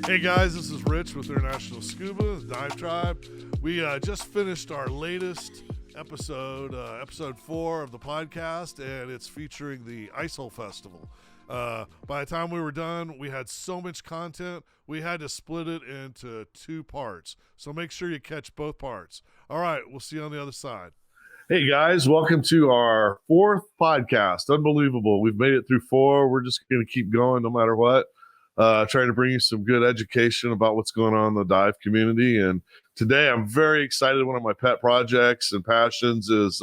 Hey guys, this is Rich with International Scuba, the Dive Tribe. We just finished our latest episode, episode 4 of the podcast, and it's featuring the Ice Hole Festival. By the time we were done, we had so much content, we had to split it into 2 parts. So make sure you catch both parts. All right, we'll see you on the other side. Hey guys, welcome to our 4th podcast. Unbelievable. We've made it through 4. We're just going to keep going no matter what. Trying to bring you some good education about what's going on in the dive community. And today I'm very excited. One of my pet projects and passions is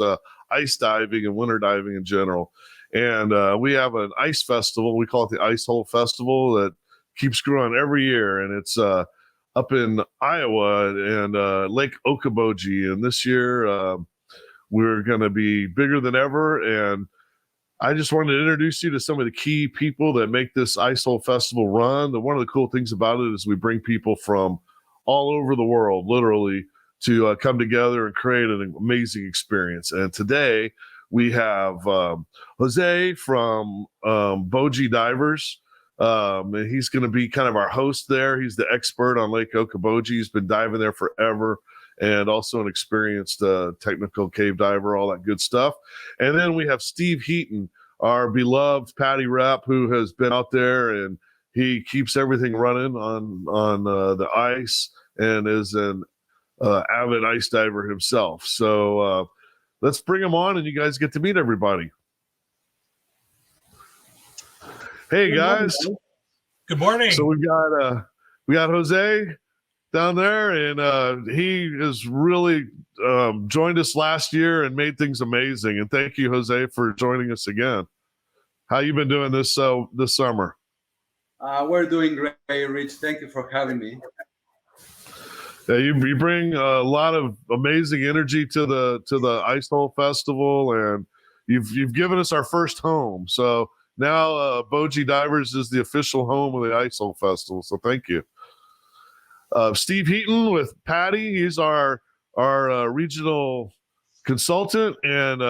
ice diving and winter diving in general. And we have an ice festival. We call it the Ice Hole Festival that keeps growing every year. And it's up in Iowa and Lake Okoboji. And this year we're going to be bigger than ever. And I just wanted to introduce you to some of the key people that make this Ice Hole Festival run. One of the cool things about it is we bring people from all over the world, literally, to come together and create an amazing experience. And today we have Jose from Boji Divers. And he's going to be kind of our host there. He's the expert on Lake Okoboji. He's been diving there forever, and also an experienced technical cave diver, all that good stuff. And then we have Steve Heaton, our beloved PADI rep, who has been out there and he keeps everything running on the ice and is an avid ice diver himself. So let's bring him on and you guys get to meet everybody. Hey guys. Good morning. So we got Jose down there, and he has really joined us last year and made things amazing. And thank you, Jose, for joining us again. How you been doing this summer? We're doing great, Rich. Thank you for having me. Yeah, you bring a lot of amazing energy to the Ice Hole Festival, and you've given us our first home. So now Boji Divers is the official home of the Ice Hole Festival. So thank you. Steve Heaton with PADI. He's our regional consultant and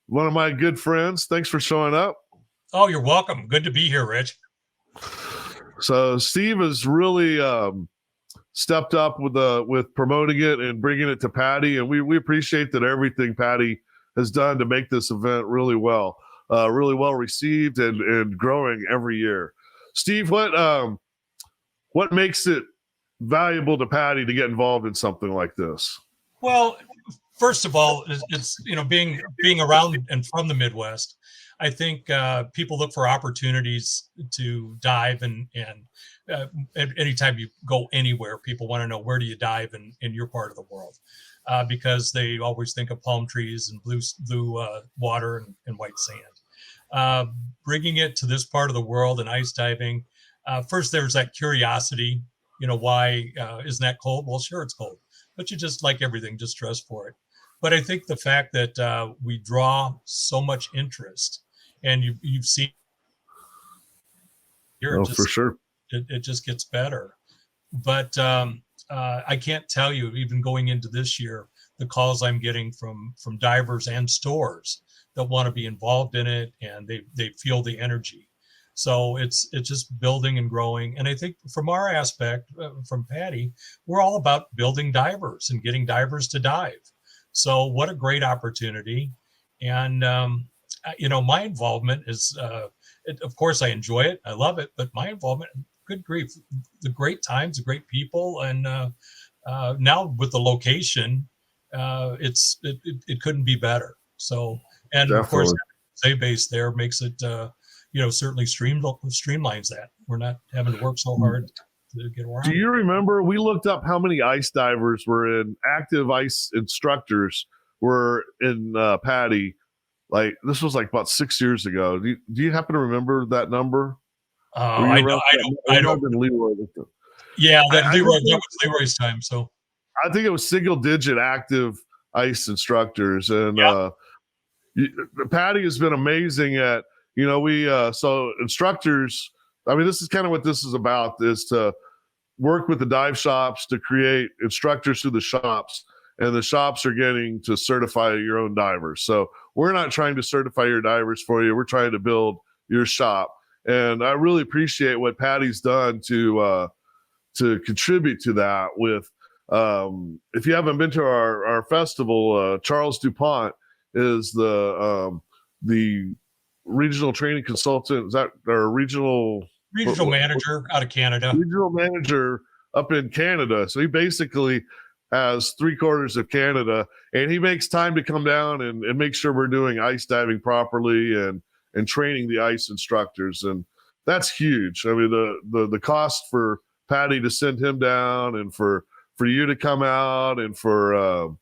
one of my good friends. Thanks for showing up. Oh, you're welcome. Good to be here, Rich. So Steve has really stepped up with promoting it and bringing it to PADI, and we appreciate that everything PADI has done to make this event really well received and growing every year. Steve, what makes it valuable to PADI to get involved in something like this? Well, first of all, it's being around and from the Midwest, I think people look for opportunities to dive, and anytime you go anywhere, people want to know, where do you dive in your part of the world, because they always think of palm trees and blue water and white sand. Bringing it to this part of the world and ice diving, first there's that curiosity. Why isn't that cold? Well, sure, it's cold, but you just, like everything, just dress for it. But I think the fact that we draw so much interest, and you've seen here, for sure, it just gets better. But I can't tell you, even going into this year, the calls I'm getting from divers and stores that want to be involved in it, and they feel the energy. So it's just building and growing. And I think from our aspect, from PADI, we're all about building divers and getting divers to dive. So what a great opportunity. And, my involvement is, of course, I enjoy it. I love it. But my involvement, good grief, the great times, the great people. And now with the location, it couldn't be better. So, and definitely. Of course, say base there makes it, certainly streamlines that. We're not having to work so hard to get around. Do you remember, we looked up how many ice divers were in, active ice instructors were in PADI? Like, this was like about 6 years ago. Do you happen to remember that number? I don't. Leroy. Yeah, that was Leroy's time. So I think it was single-digit active ice instructors, and PADI has been amazing at. So instructors, I mean, this is kind of what this is about, is to work with the dive shops to create instructors through the shops, and the shops are getting to certify your own divers. So we're not trying to certify your divers for you. We're trying to build your shop. And I really appreciate what PADI's done to to contribute to that with, if you haven't been to our festival, Charles DuPont is the regional training consultant. Is that our regional manager out of Canada? Regional manager up in Canada. So he basically has 3/4 of Canada, and he makes time to come down and make sure we're doing ice diving properly and training the ice instructors. And that's huge. I mean, the cost for PADI to send him down, and for you to come out, and for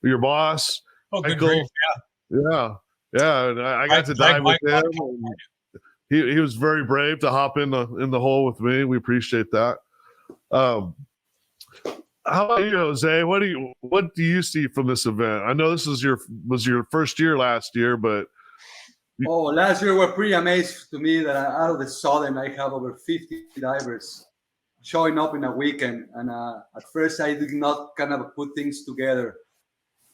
your boss. Oh, good Michael, grief, yeah. And I got to dive with him. And he was very brave to hop in the hole with me. We appreciate that. How about you, Jose? What do you see from this event? I know this was your first year last year, but last year were pretty amazed to me that out of the sudden I have over 50 divers showing up in a weekend. And at first I did not kind of put things together.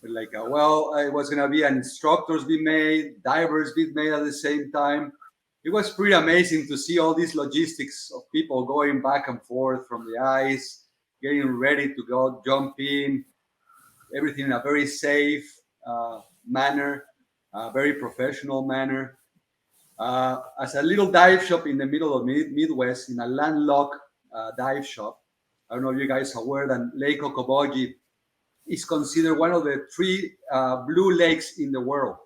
Like, it was going to be instructors be made, divers be made at the same time. It was pretty amazing to see all these logistics of people going back and forth from the ice, getting ready to go jump in, everything in a very safe manner, very professional manner. As a little dive shop in the middle of Midwest, in a landlocked dive shop, I don't know if you guys are aware that Lake Okoboji is considered one of the 3 blue lakes in the world.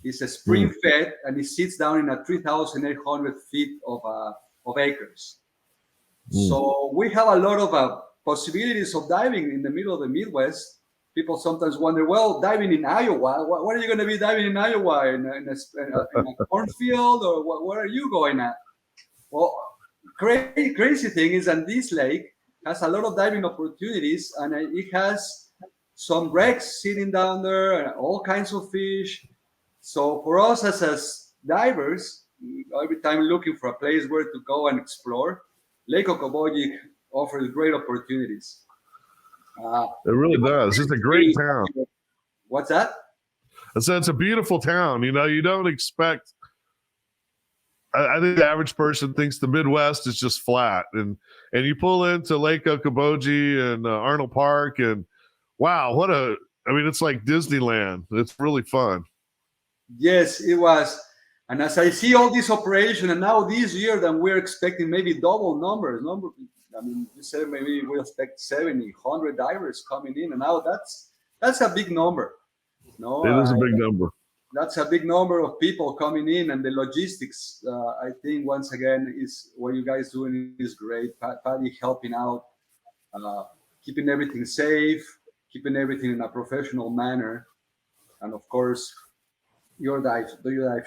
It's a spring fed, and it sits down in a 3,800 feet of acres. So we have a lot of possibilities of diving in the middle of the Midwest. People sometimes wonder, diving in Iowa, what are you going to be diving in Iowa? In a cornfield, or where are you going at? Well, crazy thing is that this lake has a lot of diving opportunities, and it has some wrecks sitting down there and all kinds of fish. So for us as divers, every time looking for a place where to go and explore, Lake Okoboji offers great opportunities. It really does. It's a great town. What's that? I said it's a beautiful town. You don't expect. I think the average person thinks the Midwest is just flat, and you pull into Lake Okoboji and Arnold Park, and wow, it's like Disneyland. It's really fun. Yes, it was. And as I see all this operation, and now this year, then we're expecting maybe double numbers. You said maybe we expect 70, 100 divers coming in, and now that's a big number. It is a big number. That's a big number of people coming in, and the logistics, I think, once again, is what you guys doing is great. PADI helping out, keeping everything safe, keeping everything in a professional manner, and of course, your dive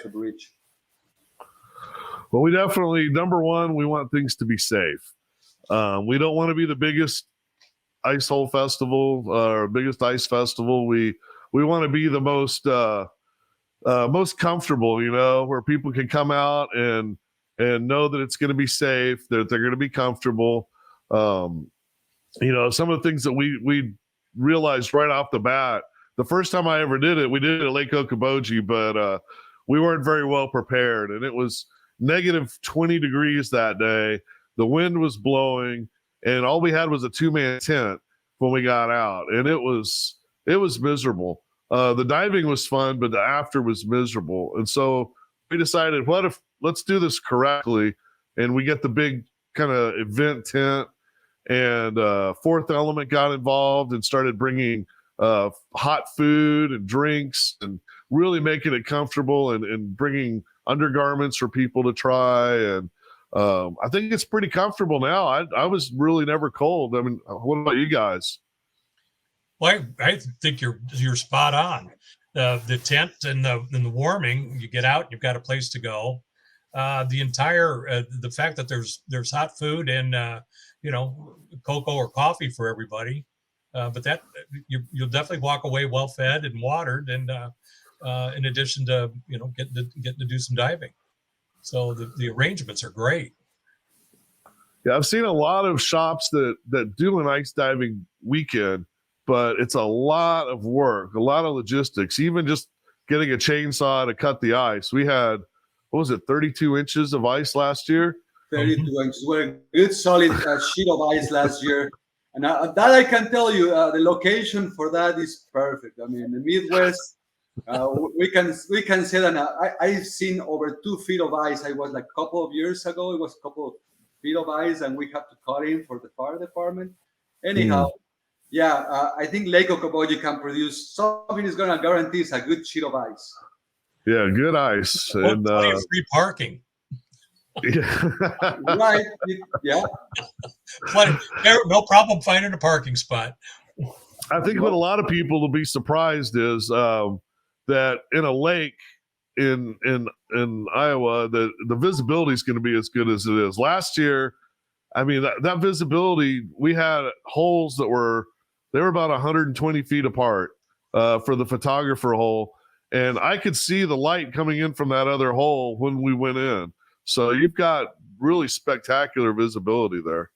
should reach. Well, we definitely, number one, we want things to be safe. We don't want to be the biggest ice hole festival or biggest ice festival. We want to be the most comfortable, where people can come out and know that it's going to be safe, that they're going to be comfortable. Some of the things that we realized right off the bat, the first time I ever did it, we did it at Lake Okoboji, but we weren't very well prepared, and it was negative 20 degrees that day. The wind was blowing, and all we had was a 2-man tent when we got out, and it was miserable. The diving was fun, but the after was miserable. And so we decided, let's do this correctly, and we get the big kind of event tent, and Fourth Element got involved and started bringing hot food and drinks and really making it comfortable and bringing undergarments for people to try. And I think it's pretty comfortable now. I was really never cold. I mean, what about you guys? Well, I think you're spot on. The tent and the warming, you get out, you've got a place to go. The fact that there's hot food and cocoa or coffee for everybody, but that you'll definitely walk away well fed and watered, and in addition to getting to do some diving. So the arrangements are great. Yeah, I've seen a lot of shops that do an ice diving weekend, but it's a lot of work, a lot of logistics, even just getting a chainsaw to cut the ice. We had, 32 inches of ice last year? 32 inches. Were a good solid sheet of ice last year. And that I can tell you, the location for that is perfect. I mean, the Midwest, we can say that I've seen over 2 feet of ice. I was like a couple of years ago. It was a couple of feet of ice, and we have to cut in for the fire department. Anyhow, I think Lake Okoboji can produce something is going to guarantee a good sheet of ice. Yeah, good ice. And plenty of free parking. Right. Yeah. No problem finding a parking spot. I think what a lot of people will be surprised is that in a lake in Iowa, the visibility is going to be as good as it is. Last year, I mean, that visibility, we had holes that were about 120 feet apart for the photographer hole. And I could see the light coming in from that other hole when we went in. So you've got really spectacular visibility there.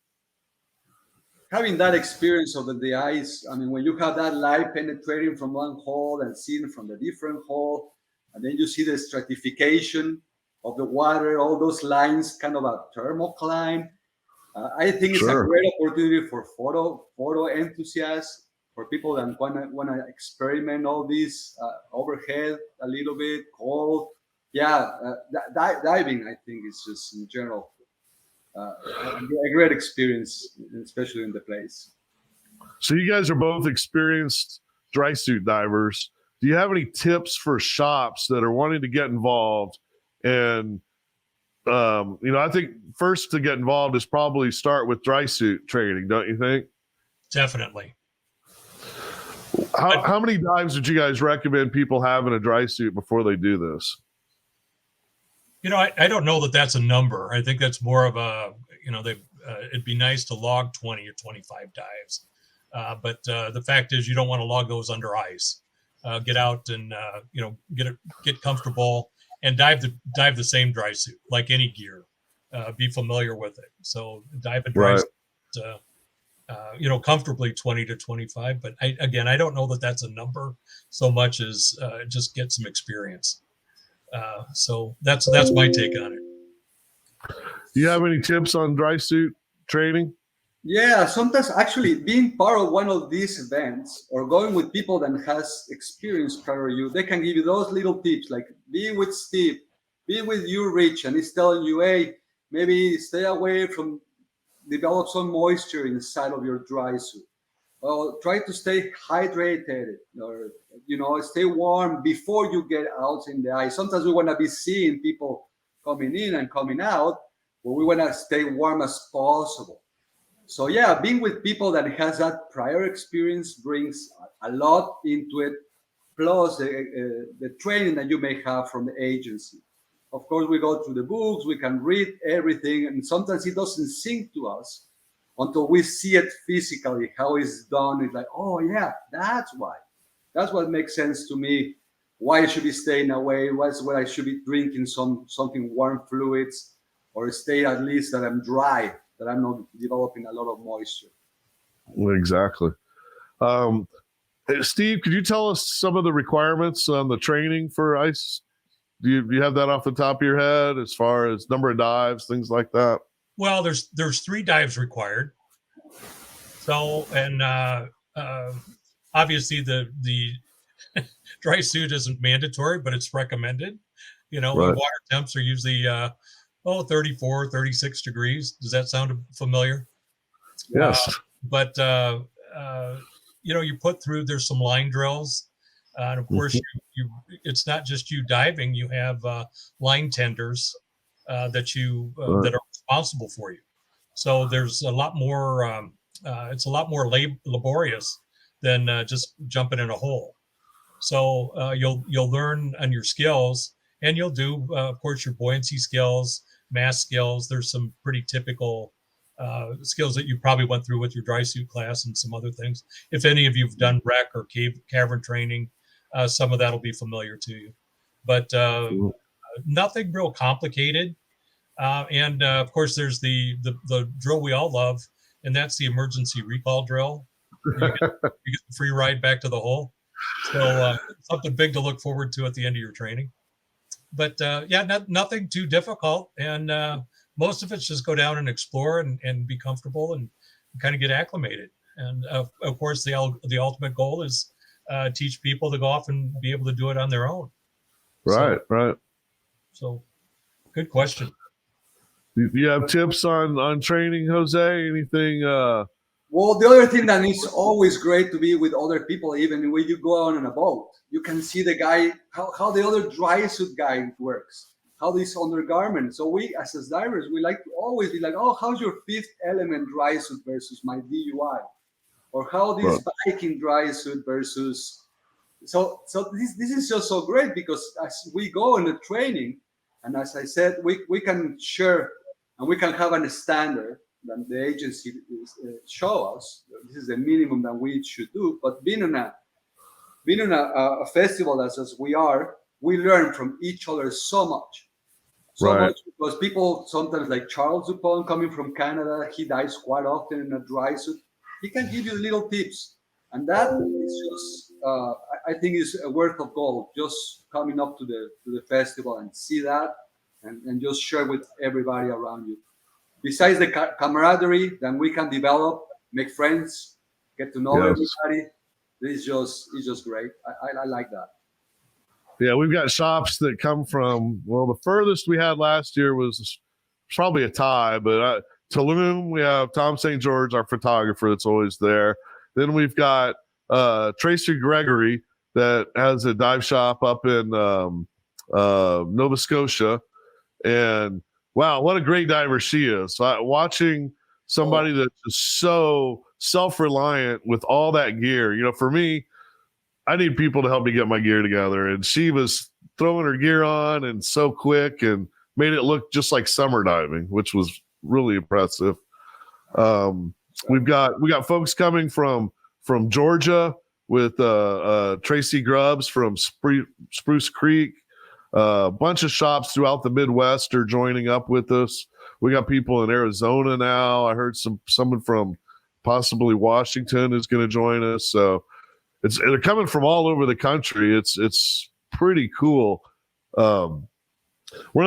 Having that experience of the ice, I mean, when you have that light penetrating from one hole and seeing from the different hole, and then you see the stratification of the water, all those lines, kind of a thermocline. I think it's a great opportunity for photo enthusiasts, for people that want to experiment all this overhead a little bit, cold. Diving, I think, is just in general a great experience, especially in the place. So you guys are both experienced dry suit divers. Do you have any tips for shops that are wanting to get involved? And I think first to get involved is probably start with dry suit training, don't you think? Definitely. How many dives would you guys recommend people have in a dry suit before they do this? I don't know that that's a number. I think that's more of a, it'd be nice to log 20 or 25 dives. But the fact is you don't want to log those under ice. Get out and, get comfortable and dive the same dry suit, like any gear. Be familiar with it. So dive a dry suit, comfortably 20 to 25. But I don't know that that's a number so much as just get some experience. So that's my take on it. Do you have any tips on dry suit training? Yeah, sometimes actually being part of one of these events or going with people that has experience prior to you, they can give you those little tips, like be with Steve, be with you, Rich, and he's telling you, hey, maybe stay away from develop some moisture inside of your dry suit. Well, try to stay hydrated or, stay warm before you get out in the ice. Sometimes we want to be seeing people coming in and coming out, but we want to stay warm as possible. So being with people that has that prior experience brings a lot into it, plus the training that you may have from the agency. Of course, we go through the books, we can read everything, and sometimes it doesn't sink to us until we see it physically, how it's done. It's like, oh yeah, that's why. That's what makes sense to me. Why I should be staying away, what I should be drinking something warm fluids, or stay at least that I'm dry, that I'm not developing a lot of moisture. Exactly. Steve, could you tell us some of the requirements on the training for ice? Do you have that off the top of your head as far as number of dives, things like that? Well, there's 3 dives required. So, and obviously the dry suit isn't mandatory, but it's recommended. The water temps are usually 34, 36 degrees. Does that sound familiar? Yes. But you put through, there's some line drills. And of course, it's not just you diving. You have line tenders that are responsible for you. So there's a lot more. It's a lot more laborious than just jumping in a hole. So you'll learn on your skills, and you'll do, of course, your buoyancy skills, mass skills. There's some pretty typical skills that you probably went through with your dry suit class and some other things. If any of you've done wreck or cavern training, some of that will be familiar to you, but nothing real complicated. And of course, there's the drill we all love, and that's the emergency recall drill. You get the free ride back to the hole. So something big to look forward to at the end of your training. But nothing too difficult. And most of it's just go down and explore and be comfortable and kind of get acclimated. And of course, the ultimate goal is teach people to go off and be able to do it on their own. Right, right. So good question. Do you have tips on training, Jose? Anything? Well, the other thing that is always great to be with other people, even when you go on a boat, you can see the guy, how the other dry suit guy works, how this undergarment. So we, as divers, we like to always be like, oh, how's your fifth element dry suit versus my DUI? Or how this biking dry suit versus... So this is just so great, because as we go in the training, and as I said, we can share and we can have a standard that the agency show us. This is the minimum that we should do. But being in a festival as we are, we learn from each other so much. So much, because people sometimes, like Charles Dupont coming from Canada, he dives quite often in a dry suit. He can give you little tips. And that is just, I think, is a worth of gold. Just coming up to the festival and see that, and just share with everybody around you. Besides the camaraderie, then we can develop, make friends, get to know everybody. It's just great. I like that. Yeah, we've got shops that come from, well, the furthest we had last year was probably a tie, but Tulum, we have Tom St. George, our photographer, that's always there. Then we've got Tracy Gregory that has a dive shop up in Nova Scotia. And wow, what a great diver she is. Watching somebody that's just so self-reliant with all that gear. You know, for me, I need people to help me get my gear together. And she was throwing her gear on and so quick and made it look just like summer diving, which was really impressive. We got folks coming from Georgia with Tracy Grubbs from Spruce Creek. A bunch of shops throughout the Midwest are joining up with us. We got people in Arizona now. I heard someone from possibly Washington is going to join us. So they're coming from all over the country. It's pretty cool. One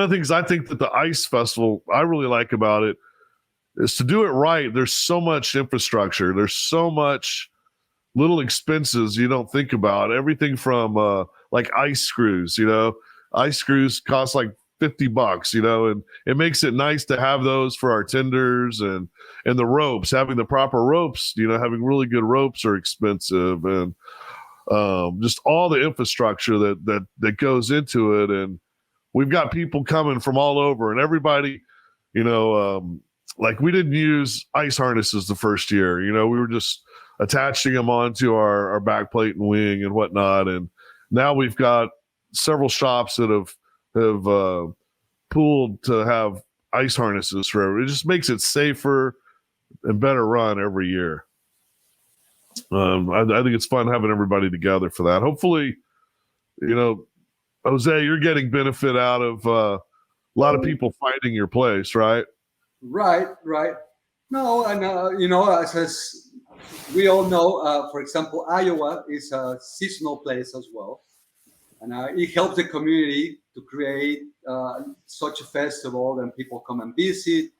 of the things I think that the Ice Festival I really like about it is to do it right. There's so much infrastructure. There's so much little expenses you don't think about. Everything from like ice screws, ice screws cost like $50, and it makes it nice to have those for our tenders, and the ropes, having the proper ropes, having really good ropes are expensive, and just all the infrastructure that goes into it. And we've got people coming from all over, and everybody, like we didn't use ice harnesses the first year, we were just attaching them onto our back plate and wing and whatnot. And now we've got several shops that have pooled to have ice harnesses for everyone. It just makes it safer and better run every year. I think it's fun having everybody together for that. Hopefully, Jose, you're getting benefit out of a lot of people finding your place, right? Right. No, and as we all know, for example, Iowa is a seasonal place as well. And it helps the community to create such a festival. Then people come and visit,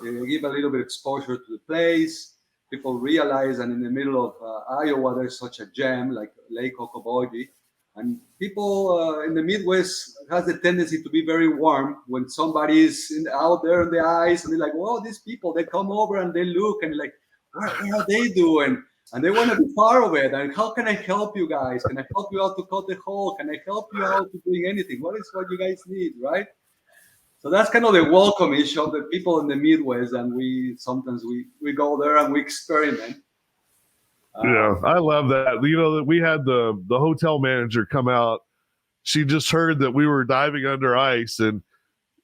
give a little bit of exposure to the place. People realize that in the middle of Iowa, there's such a gem like Lake Okoboji. And people in the Midwest has the tendency to be very warm when somebody's out there on the ice, and they're like, "Whoa, these people!" They come over and they look and like, "What are they doing?" And they want to be part of it. And how can I help you guys? Can I help you out to cut the hole? Can I help you out to doing anything? What you guys need, right? So that's kind of the welcome issue of the people in the Midwest, and we sometimes we go there and we experiment. Yeah, I love that. That we had the hotel manager come out. She just heard that we were diving under ice, and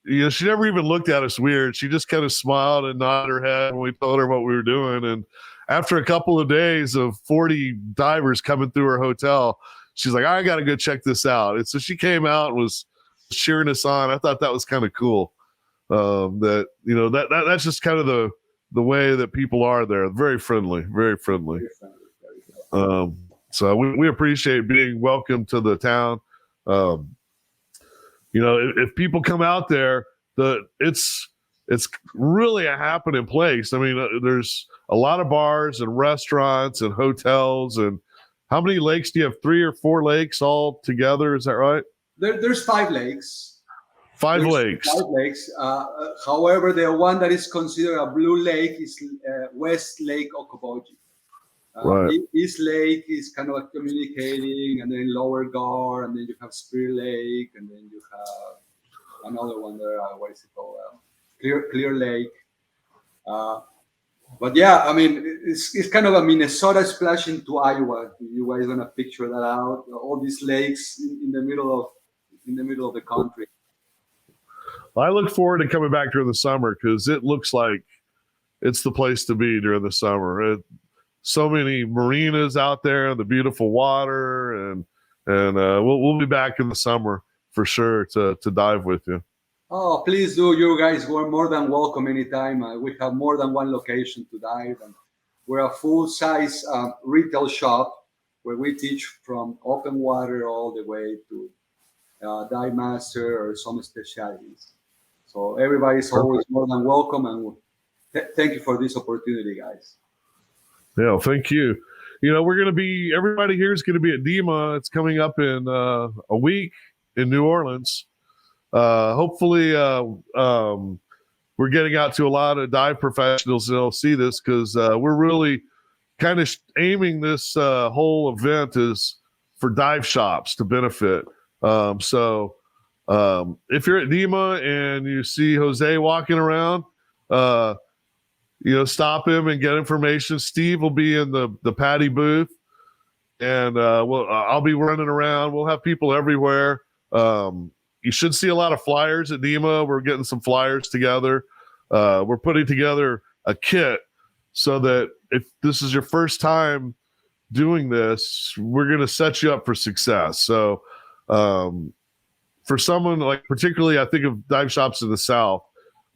she never even looked at us weird. She just kind of smiled and nodded her head when we told her what we were doing. And after a couple of days of 40 divers coming through her hotel, she's like, "I got to go check this out." And so she came out and was cheering us on. I thought that was kind of cool. That's just kind of the way that people are there. Very friendly, very friendly. So we appreciate being welcome to the town. If people come out there, it's it's really a happening place. I mean, there's a lot of bars and restaurants and hotels. And how many lakes do you have? 3 or 4 lakes all together? Is that right? There's 5 lakes. 5 lakes. 5 lakes. However, the one that is considered a blue lake is West Lake Okoboji. Right. East Lake is kind of communicating, and then Lower Gar, and then you have Spear Lake, and then you have another one there. What is it called? Clear Lake. But yeah, I mean, it's kind of a Minnesota splash into Iowa. You guys gonna picture that out? All these lakes in the middle of the country. I look forward to coming back during the summer because it looks like it's the place to be during the summer. So many marinas out there, the beautiful water, and we'll be back in the summer for sure to dive with you. Oh, please do. You guys were more than welcome anytime. We have more than one location to dive, and we're a full-size retail shop where we teach from open water all the way to dive master or some specialties. So everybody's always more than welcome, and thank you for this opportunity, guys. Yeah, thank you. You know, everybody here is going to be at DEMA. It's coming up in a week in New Orleans. Hopefully, we're getting out to a lot of dive professionals that'll see this because we're really kind of aiming this whole event is for dive shops to benefit. So if you're at DEMA and you see Jose walking around, stop him and get information. Steve will be in the PADI booth, and I'll be running around. We'll have people everywhere. You should see a lot of flyers at DEMA. We're getting some flyers together. We're putting together a kit so that if this is your first time doing this, we're going to set you up for success. So for someone like, particularly I think of dive shops in the South,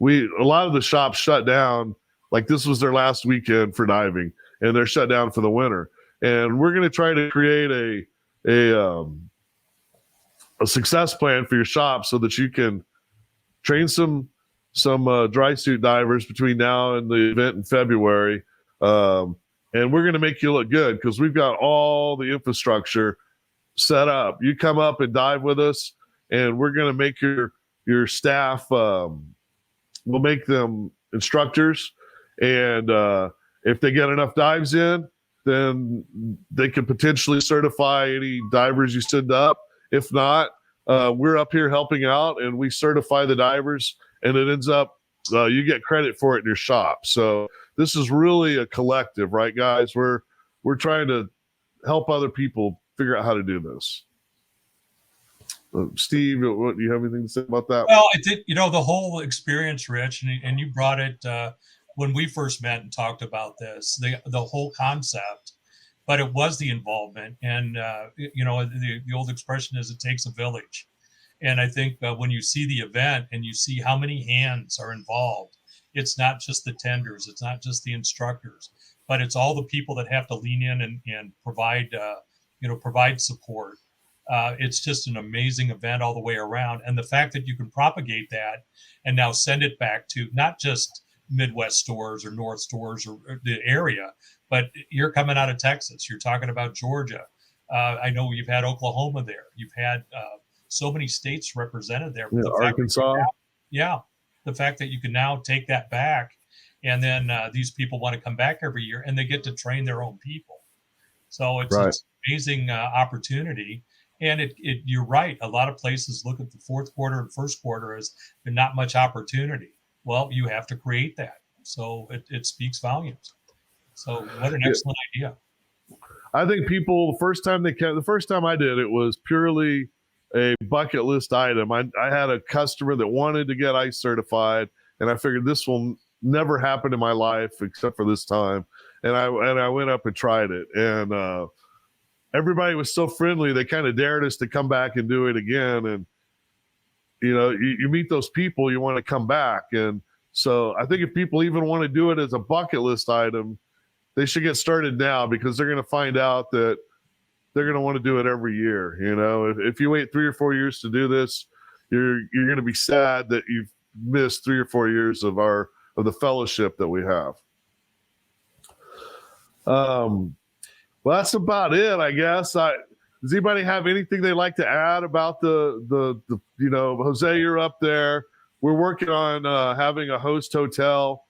a lot of the shops shut down. Like this was their last weekend for diving, and they're shut down for the winter. And we're going to try to create a success plan for your shop so that you can train some dry suit divers between now and the event in February. And we're going to make you look good because we've got all the infrastructure set up. You come up and dive with us, and we're going to make your staff, we'll make them instructors. And if they get enough dives in, then they can potentially certify any divers you send up. If not, we're up here helping out, and we certify the divers, and it ends up you get credit for it in your shop. So this is really a collective, right, guys? We're trying to help other people figure out how to do this. Steve, do you have anything to say about that? Well, I think the whole experience, Rich, and you brought it when we first met and talked about this, the whole concept. But it was the involvement, and the old expression is it takes a village. And I think when you see the event and you see how many hands are involved, it's not just the tenders, it's not just the instructors, but it's all the people that have to lean in and provide support. It's just an amazing event all the way around, and the fact that you can propagate that and now send it back to not just Midwest stores or North stores or the area, but you're coming out of Texas. You're talking about Georgia. I know you've had Oklahoma there. You've had so many states represented there. Yeah, Arkansas. The fact that you can now take that back, and then these people want to come back every year, and they get to train their own people. So it's an amazing opportunity. And you're right. A lot of places look at the fourth quarter and first quarter as there's not much opportunity. Well, you have to create that. So it speaks volumes. So what an excellent idea. I think people, the first time I did it was purely a bucket list item. I had a customer that wanted to get ice certified, and I figured this will never happen in my life except for this time. And I went up and tried it, and everybody was so friendly. They kind of dared us to come back and do it again. And you meet those people, you want to come back. And so I think if people even want to do it as a bucket list item, they should get started now, because they're going to find out that they're going to want to do it every year. If you wait 3 or 4 years to do this, you're going to be sad that miss 3 or 4 years of the fellowship that we have. Well, that's about it, I guess. Does anybody have anything they'd like to add about the Jose, you're up there. We're working on having a host hotel.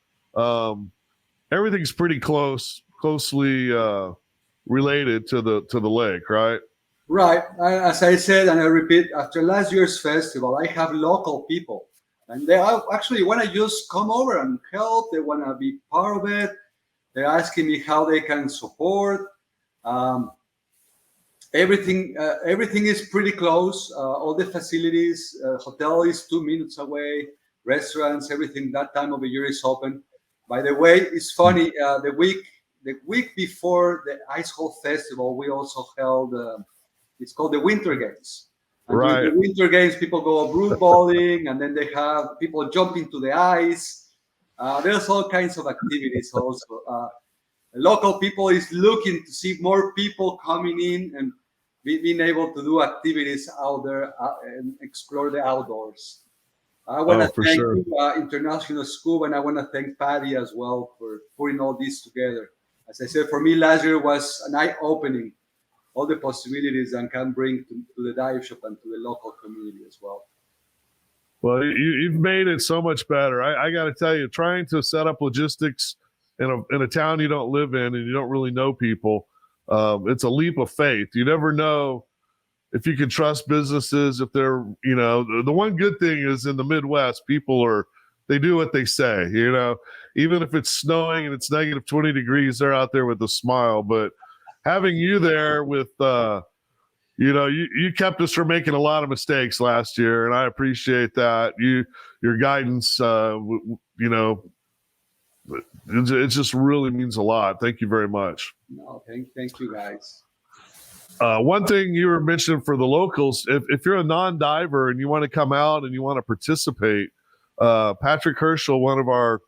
Everything's pretty closely related to the lake, right? Right. As I said, and I repeat, after last year's festival, I have local people, and they actually want to just come over and help. They want to be part of it. They're asking me how they can support. Everything is pretty close. All the facilities, hotel is 2 minutes away. Restaurants, everything that time of the year is open. By the way, it's funny. The week before the Ice Hole Festival, we also held. It's called the Winter Games. And right. During the Winter Games, people go brood bowling, and then they have people jump into the ice. There's all kinds of activities also. Local people is looking to see more people coming in and being able to do activities out there and explore the outdoors. I want to thank you, International Scuba, and I want to thank PADI as well for putting all this together. As I said, for me, last year was an eye-opening, all the possibilities and can bring to the dive shop and to the local community as well. Well, you've made it so much better. I got to tell you, trying to set up logistics in a town you don't live in and you don't really know people, it's a leap of faith. You never know if you can trust businesses, if they're, the one good thing is in the Midwest, people they do what they say, even if it's snowing and it's negative 20 degrees, they're out there with a smile. But having you there with, you kept us from making a lot of mistakes last year, and I appreciate that. Your guidance, it just really means a lot. Thank you very much. No, thank you guys. One thing you were mentioning for the locals, if you're a non-diver and you want to come out and you want to participate, Patrick Herschel, one of our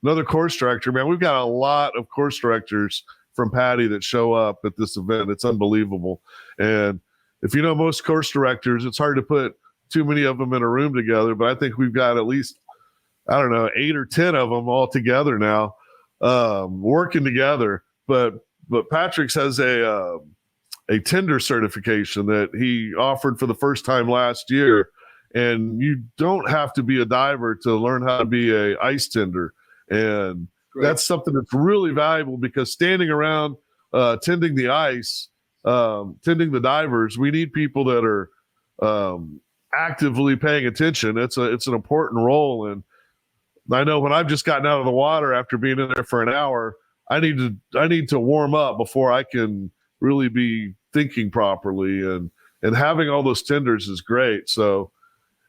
another course director, man, we've got a lot of course directors from PADI that show up at this event. It's unbelievable. And if you know most course directors, it's hard to put too many of them in a room together, but I think we've got at least, 8 or 10 of them all together now, working together. But Patrick's has a tender certification that he offered for the first time last year. And you don't have to be a diver to learn how to be a ice tender. And great. That's something that's really valuable, because standing around tending the ice, tending the divers, we need people that are actively paying attention. It's an important role. And I know when I've just gotten out of the water after being in there for an hour, I need to warm up before I can really be thinking properly. And having all those tenders is great. So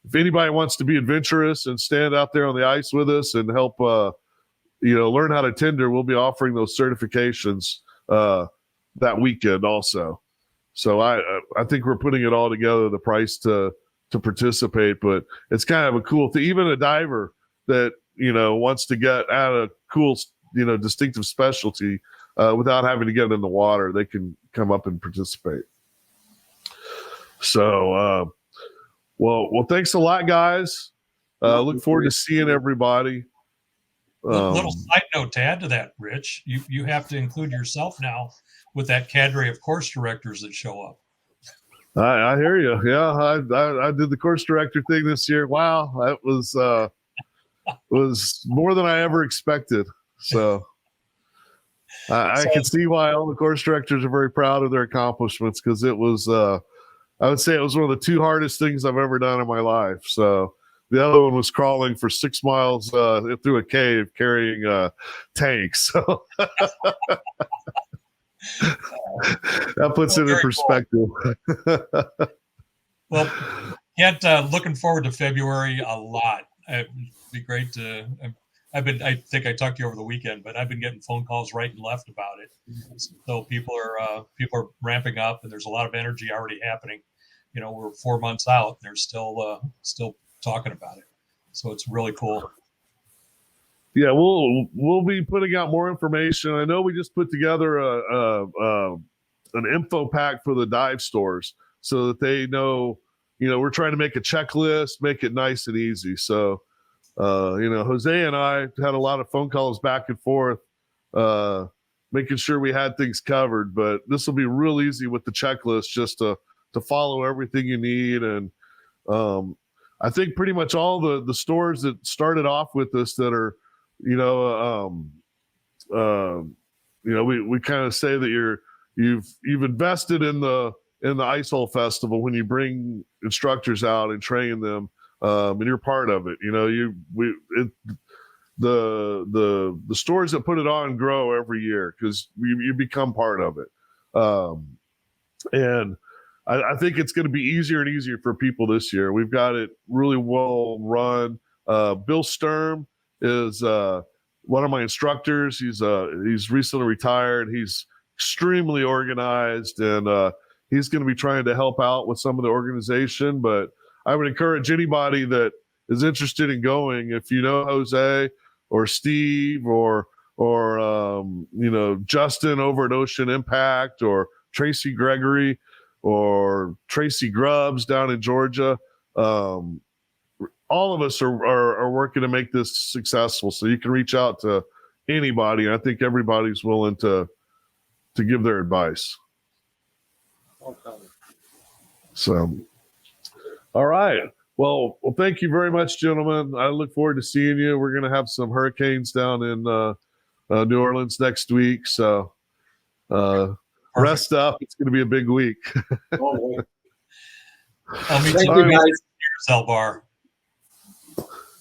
if anybody wants to be adventurous and stand out there on the ice with us and help, learn how to tender, we'll be offering those certifications that weekend also. So I think we're putting it all together, the price to participate, but it's kind of a cool thing. Even a diver that, wants to get at a cool, distinctive specialty without having to get in the water, they can come up and participate. So, well, thanks a lot, guys. Look forward to seeing everybody. Little side note to add to that, Rich, you have to include yourself now with that cadre of course directors that show up. I hear you. Yeah, I did the course director thing this year. Wow, that was more than I ever expected. So I can see why all the course directors are very proud of their accomplishments, because it was, I would say it was one of the 2 hardest things I've ever done in my life. So the other one was crawling for 6 miles through a cave carrying tanks. So that puts it in perspective. Cool. Well, Kent, looking forward to February a lot. It'd be great to. I think I talked to you over the weekend, but I've been getting phone calls right and left about it. So people are ramping up, and there's a lot of energy already happening. We're 4 months out, and they're still talking about it. So it's really cool. Yeah, we'll be putting out more information. I know we just put together an info pack for the dive stores so that they know, we're trying to make a checklist, make it nice and easy. So Jose and I had a lot of phone calls back and forth, making sure we had things covered. But this will be real easy with the checklist, just to follow everything you need. And I think pretty much all the stores that started off with this that are, we kind of say that you've invested in the Ice Hole Festival when you bring instructors out and train them, and you're part of it. The stores that put it on grow every year because you become part of it, and I think it's going to be easier and easier for people this year. We've got it really well run. Bill Sturm is one of my instructors. He's recently retired. He's extremely organized, and he's going to be trying to help out with some of the organization. But I would encourage anybody that is interested in going, if you know Jose or Steve or Justin over at Ocean Impact, or Tracy Gregory or Tracy Grubbs down in Georgia. All of us are working to make this successful. So you can reach out to anybody. I think everybody's willing to give their advice. Okay. So, all right. Well, thank you very much, gentlemen. I look forward to seeing you. We're going to have some hurricanes down in New Orleans next week. So rest up. It's going to be a big week. I'll meet Thank you you, guys. Cell Bar.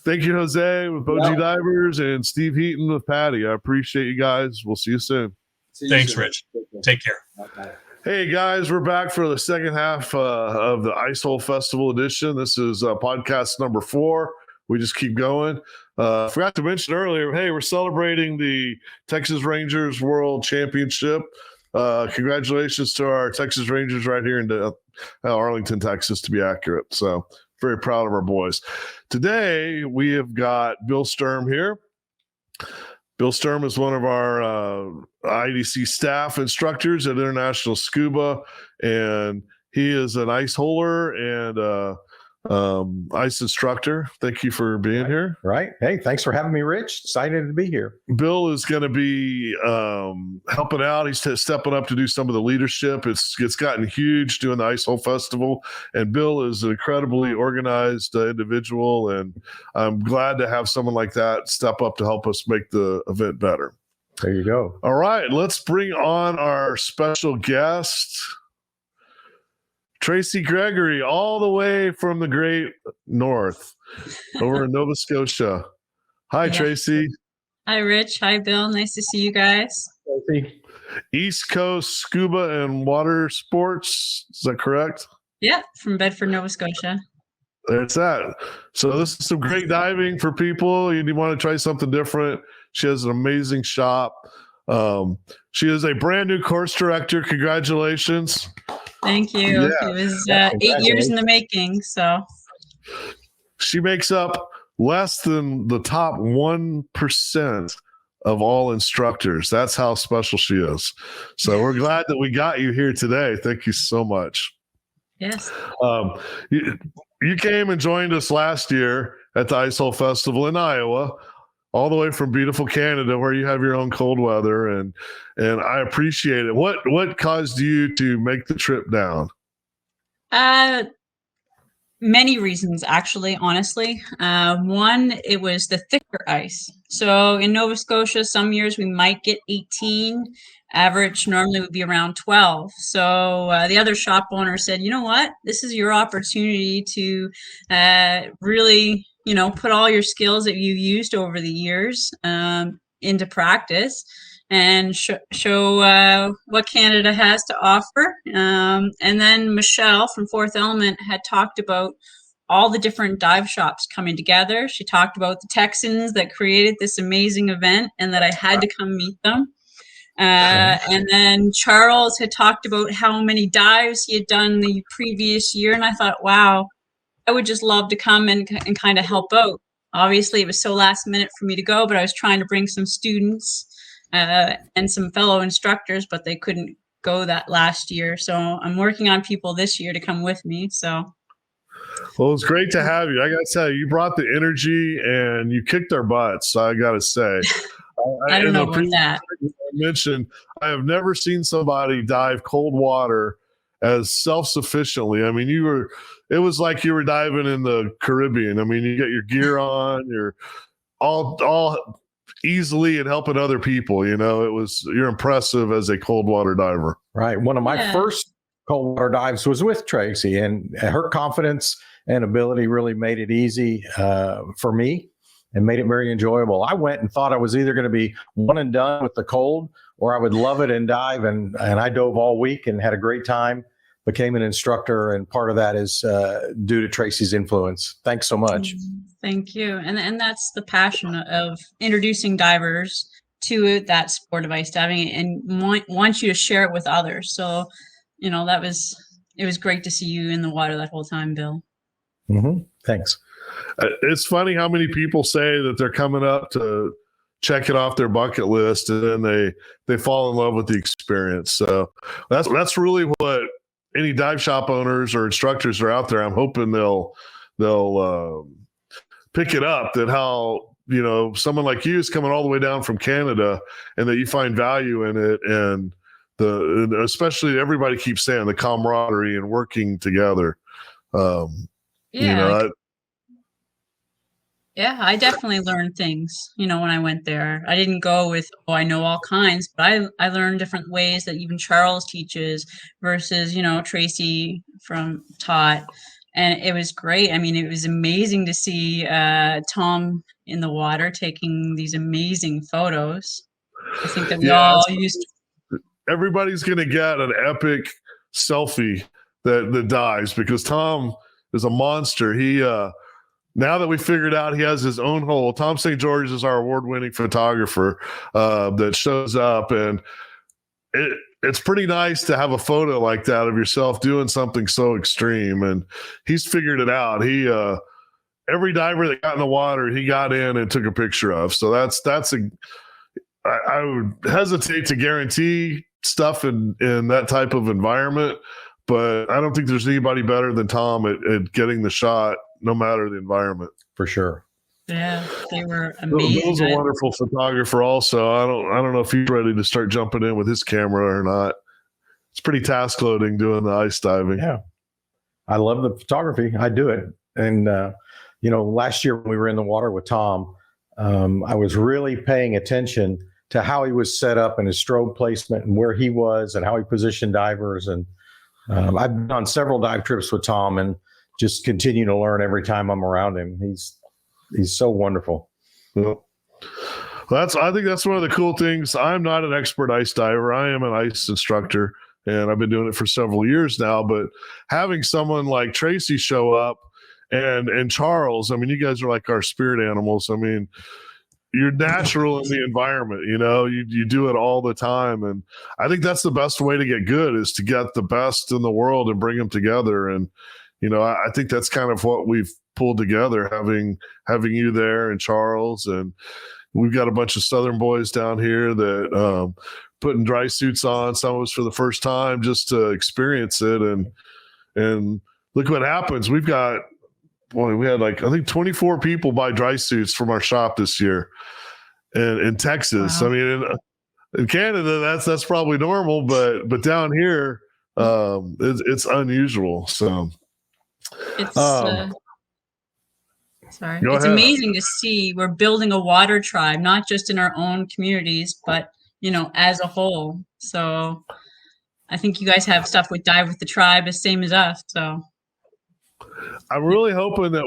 Thank you, Jose, with Boji Divers, and Steve Heaton with PADI. I appreciate you guys. We'll see you soon. Thanks, Rich. Take care. Okay. Hey, guys, we're back for the second half of the Ice Hole Festival edition. This is podcast number 4. We just keep going. Forgot to mention earlier, hey, we're celebrating the Texas Rangers World Championship. Congratulations to our Texas Rangers right here in Arlington, Texas, to be accurate. So very proud of our boys. Today, we have got Bill Sturm here. Bill Sturm is one of our IDC staff instructors at International Scuba, and he is an ice holer and ice instructor. Thank you for being here. Right. Hey, thanks for having me, Rich. Excited to be here. Bill is going to be helping out. He's stepping up to do some of the leadership. It's gotten huge doing the Ice Hole Festival, and Bill is an incredibly organized individual, and I'm glad to have someone like that step up to help us make the event better. There you go. All right, let's bring on our special guest, Tracy Gregory, all the way from the great north over in Nova Scotia. Hi, Yeah. Tracy. Hi, Rich. Hi, Bill. Nice to see you guys. East Coast Scuba and Water Sports. Is that correct? Yeah, from Bedford, Nova Scotia. There's that. So this is some great diving for people. You want to try something different. She has an amazing shop. She is a brand new course director. Congratulations. Thank you. Yeah. It was 8 years in the making. So She makes up less than the top 1% of all instructors. That's how special she is. So we're glad that we got you here today. Thank you so much. yes. You came and joined us last year at the Ice Hole Festival in Iowa, all the way from beautiful Canada, where you have your own cold weather, and I appreciate it. What caused you to make the trip down? Many reasons, actually, honestly. One, it was the thicker ice. So in Nova Scotia, some years we might get 18. Average normally would be around 12. So the other shop owner said, you know what? This is your opportunity to really, put all your skills that you've used over the years into practice and show what Canada has to offer. And then Michelle from Fourth Element had talked about all the different dive shops coming together. She talked about the Texans that created this amazing event and that I had to come meet them. And then Charles had talked about how many dives he had done the previous year. And I thought, wow, I would just love to come and kind of help out. Obviously, it was so last minute for me to go, but I was trying to bring some students and some fellow instructors, but they couldn't go that last year. So I'm working on people this year to come with me. So Well, it's great to have you. I got to tell you, you brought the energy and you kicked our butts. I got to say. I don't in know the about previous that. segment I mentioned, I have never seen somebody dive cold water as self-sufficiently. I mean, it was like you were diving in the Caribbean. I mean, you get your gear on, you're all easily and helping other people. You're impressive as a cold water diver. Right. One of my Yeah. first cold water dives was with Tracy, and her confidence and ability really made it easy for me and made it very enjoyable. I went and thought I was either going to be one and done with the cold or I would love it and dive. And I dove all week and had a great time, became an instructor. And part of that is due to Tracy's influence. Thanks so much. Thank you. And that's the passion of introducing divers to that sport of ice diving and want you to share it with others. So, it was great to see you in the water that whole time, Bill. Mm-hmm. Thanks. It's funny how many people say that they're coming up to check it off their bucket list, and then they fall in love with the experience. So that's really what any dive shop owners or instructors are out there. I'm hoping they'll pick it up, that how someone like you is coming all the way down from Canada, and that you find value in it, and especially everybody keeps saying the camaraderie and working together. Yeah, I definitely learned things, when I went there. I didn't go with, I know all kinds, but I learned different ways that even Charles teaches versus, Tracy from taught. And it was great. I mean, it was amazing to see Tom in the water taking these amazing photos. I think that we all used to. Everybody's going to get an epic selfie that dives, because Tom is a monster. He, now that we figured out he has his own hole, Tom St. George is our award-winning photographer that shows up, and it's pretty nice to have a photo like that of yourself doing something so extreme. And he's figured it out. He every diver that got in the water, he got in and took a picture of. So I would hesitate to guarantee stuff in that type of environment, but I don't think there's anybody better than Tom at getting the shot, no matter the environment. For sure. Yeah, they were amazing. Bill's a wonderful photographer also. I don't know if he's ready to start jumping in with his camera or not. It's pretty task loading doing the ice diving. Yeah. I love the photography. I do it. And, last year when we were in the water with Tom, I was really paying attention to how he was set up and his strobe placement and where he was and how he positioned divers. And I've been on several dive trips with Tom and just continue to learn every time I'm around him. He's so wonderful. Well, I think that's one of the cool things. I'm not an expert ice diver. I am an ice instructor, and I've been doing it for several years now. But having someone like Tracy show up and Charles, I mean, you guys are like our spirit animals. I mean, you're natural in the environment, you do it all the time. And I think that's the best way to get good, is to get the best in the world and bring them together. And, I think that's kind of what we've pulled together, having you there and Charles, and we've got a bunch of Southern boys down here that putting dry suits on, some of us for the first time, just to experience it. And look what happens. We had I think 24 people buy dry suits from our shop this year in Texas. Wow. I mean, in Canada, that's probably normal, but down here, it's unusual. So it's it's amazing to see we're building a water tribe, not just in our own communities, but as a whole. So I think you guys have stuff with Dive with the Tribe, the same as us. So I'm really hoping that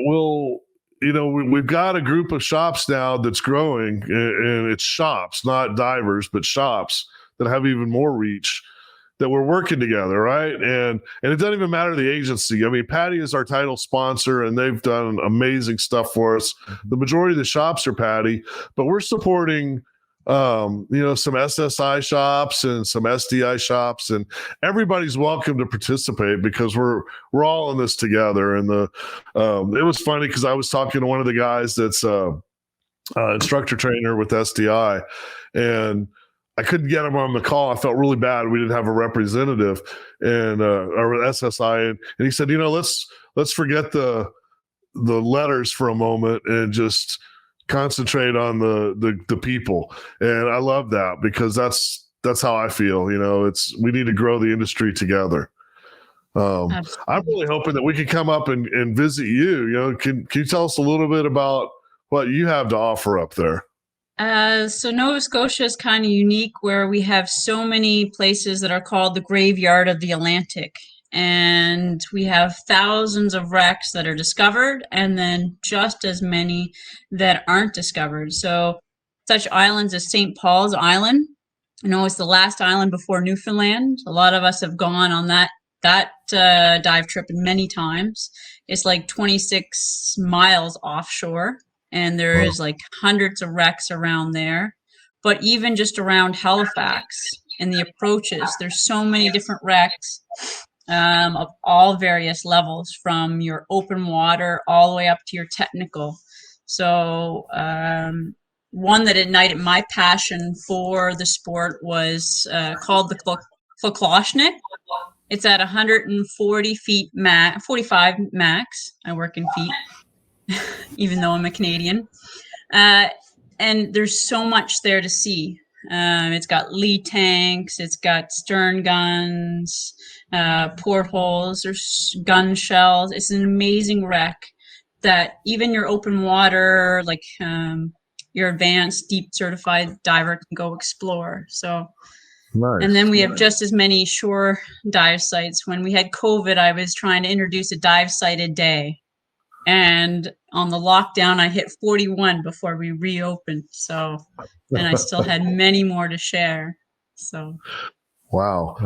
we've got a group of shops now that's growing, and it's shops, not divers, but shops that have even more reach, that we're working together, right? And it doesn't even matter the agency. I mean, PADI is our title sponsor, and they've done amazing stuff for us. The majority of the shops are PADI, but we're supporting some SSI shops and some SDI shops, and everybody's welcome to participate, because we're all in this together. And it was funny because I was talking to one of the guys that's instructor trainer with SDI, and I couldn't get him on the call. I felt really bad. We didn't have a representative or SSI, and he said, let's let's forget the letters for a moment and just concentrate on the people. And I love that, because that's how I feel. We need to grow the industry together. I'm really hoping that we can come up and visit you. Can you tell us a little bit about what you have to offer up there? So Nova Scotia is kind of unique, where we have so many places that are called the graveyard of the Atlantic. And we have thousands of wrecks that are discovered, and then just as many that aren't discovered. So such islands as St. Paul's Island, it's the last island before Newfoundland. A lot of us have gone on that dive trip many times. It's like 26 miles offshore, and there is like hundreds of wrecks around there. But even just around Halifax and the approaches, there's so many different wrecks of all various levels, from your open water all the way up to your technical. So one that ignited my passion for the sport was called the Klokloshnik. It's at 140 feet 45 max. I work in feet, even though I'm a Canadian. And there's so much there to see. It's got lee tanks, it's got stern guns, portholes, there's gun shells. It's an amazing wreck that even your open water, like your advanced deep certified diver, can go explore. So, nice. And then we have just as many shore dive sites. When we had COVID, I was trying to introduce a dive site a day. And on the lockdown, I hit 41 before we reopened. So, and I still had many more to share. So, wow.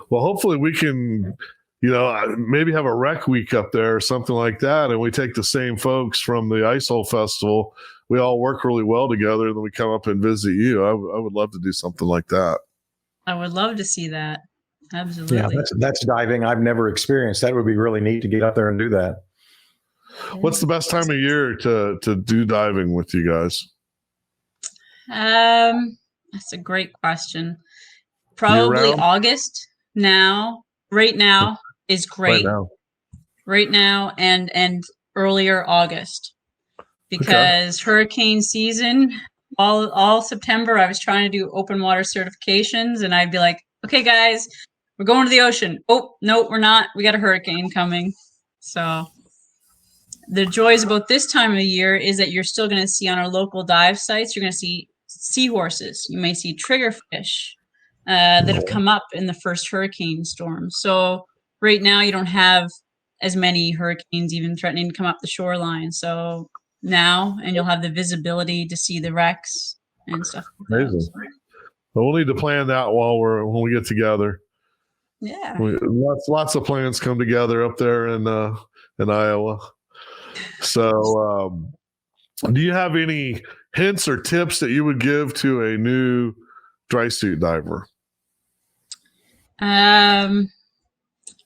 Well, hopefully we can, maybe have a rec week up there or something like that. And we take the same folks from the Ice Hole Festival. We all work really well together, and then we come up and visit you. I would love to do something like that. I would love to see that. Absolutely. Yeah, that's diving I've never experienced. That would be really neat to get up there and do that. What's the best time of year to do diving with you guys? That's a great question. Probably August right now is great. Right now and earlier August, because hurricane season, all September, I was trying to do open water certifications, and I'd be like, okay, guys, we're going to the ocean. Oh, no, we're not. We got a hurricane coming. So the joys about this time of the year is that you're still going to see on our local dive sites, you're going to see seahorses. You may see triggerfish that have come up in the first hurricane storm. So right now you don't have as many hurricanes even threatening to come up the shoreline. So now, and you'll have the visibility to see the wrecks and stuff. Amazing. We'll need to plan that when we get together. Yeah. Lots of plans come together up there in Iowa. So, do you have any hints or tips that you would give to a new dry suit diver?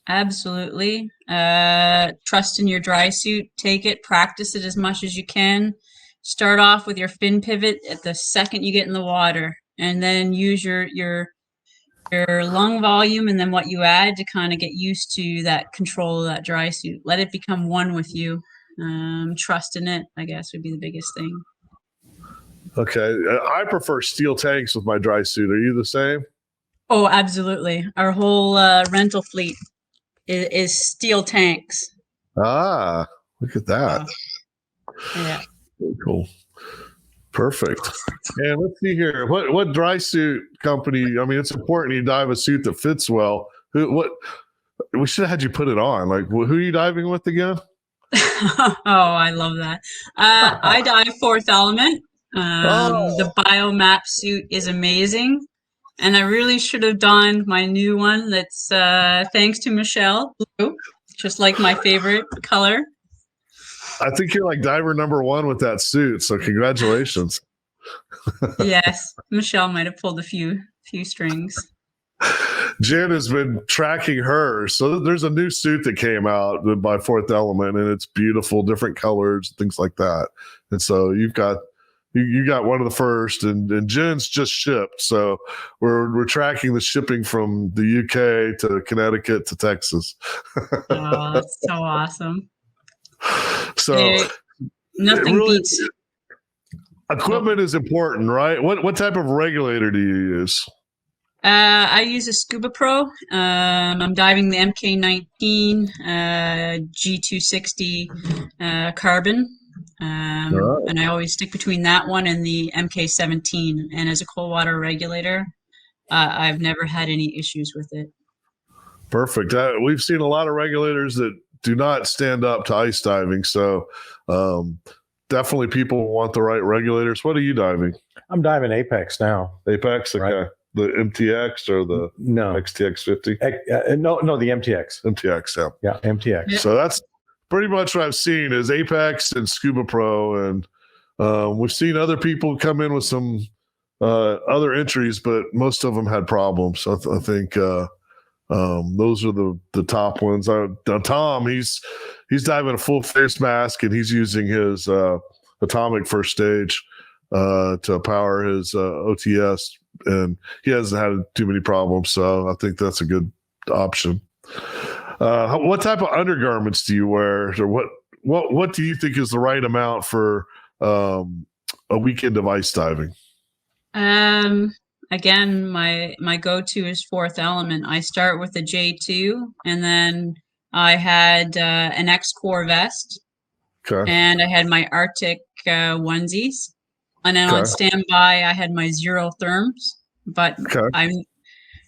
Absolutely. Trust in your dry suit. Take it, practice it as much as you can. Start off with your fin pivot at the second you get in the water, and then use your lung volume and then what you add to kind of get used to that control of that dry suit. Let it become one with you. Trust in it, I guess, would be the biggest thing. Okay. I prefer steel tanks with my dry suit. Are you the same? Oh, absolutely. Our whole rental fleet is steel tanks. Ah, look at that. Yeah. Very cool. Perfect. And let's see here. What dry suit company? I mean, it's important you dive a suit that fits well. We should have had you put it on. Like, who are you diving with again? Oh, I love that. I dive Fourth Element. The biomap suit is amazing. And I really should have donned my new one that's thanks to Michelle, blue, just like my favorite color. I think you're like diver number one with that suit, so congratulations. Yes, Michelle might have pulled a few strings. Jen has been tracking hers. So there's a new suit that came out by Fourth Element, and it's beautiful, different colors, things like that. And so you got one of the first, and Jen's just shipped. So we're tracking the shipping from the UK to Connecticut to Texas. Oh, that's so awesome. So Nothing really, beats. equipment is important, right? What type of regulator do you use? I use a Scuba Pro. I'm diving the MK19 G260 carbon. All right. And I always stick between that one and the MK17. And as a cold water regulator, I've never had any issues with it. Perfect. We've seen a lot of regulators that do not stand up to ice diving. So definitely people want the right regulators. What are you diving? I'm diving Apex now. Apex? Okay. Right. The MTX or the No, XTX50? no, the MTX. MTX, yeah. Yeah, MTX. Yeah. So that's pretty much what I've seen is Apex and Scuba Pro. And we've seen other people come in with some other entries, but most of them had problems. So I think those are the top ones. Tom, he's diving a full face mask and he's using his atomic first stage to power his OTS, and he hasn't had too many problems. So I think that's a good option. What type of undergarments do you wear, or what do you think is the right amount for a weekend of ice diving? Again, my go-to is Fourth Element. I start with a J2, and then I had an X-Core vest, Okay. and I had my Arctic onesies, and then on Okay. standby I had my Zero Therms. But Okay.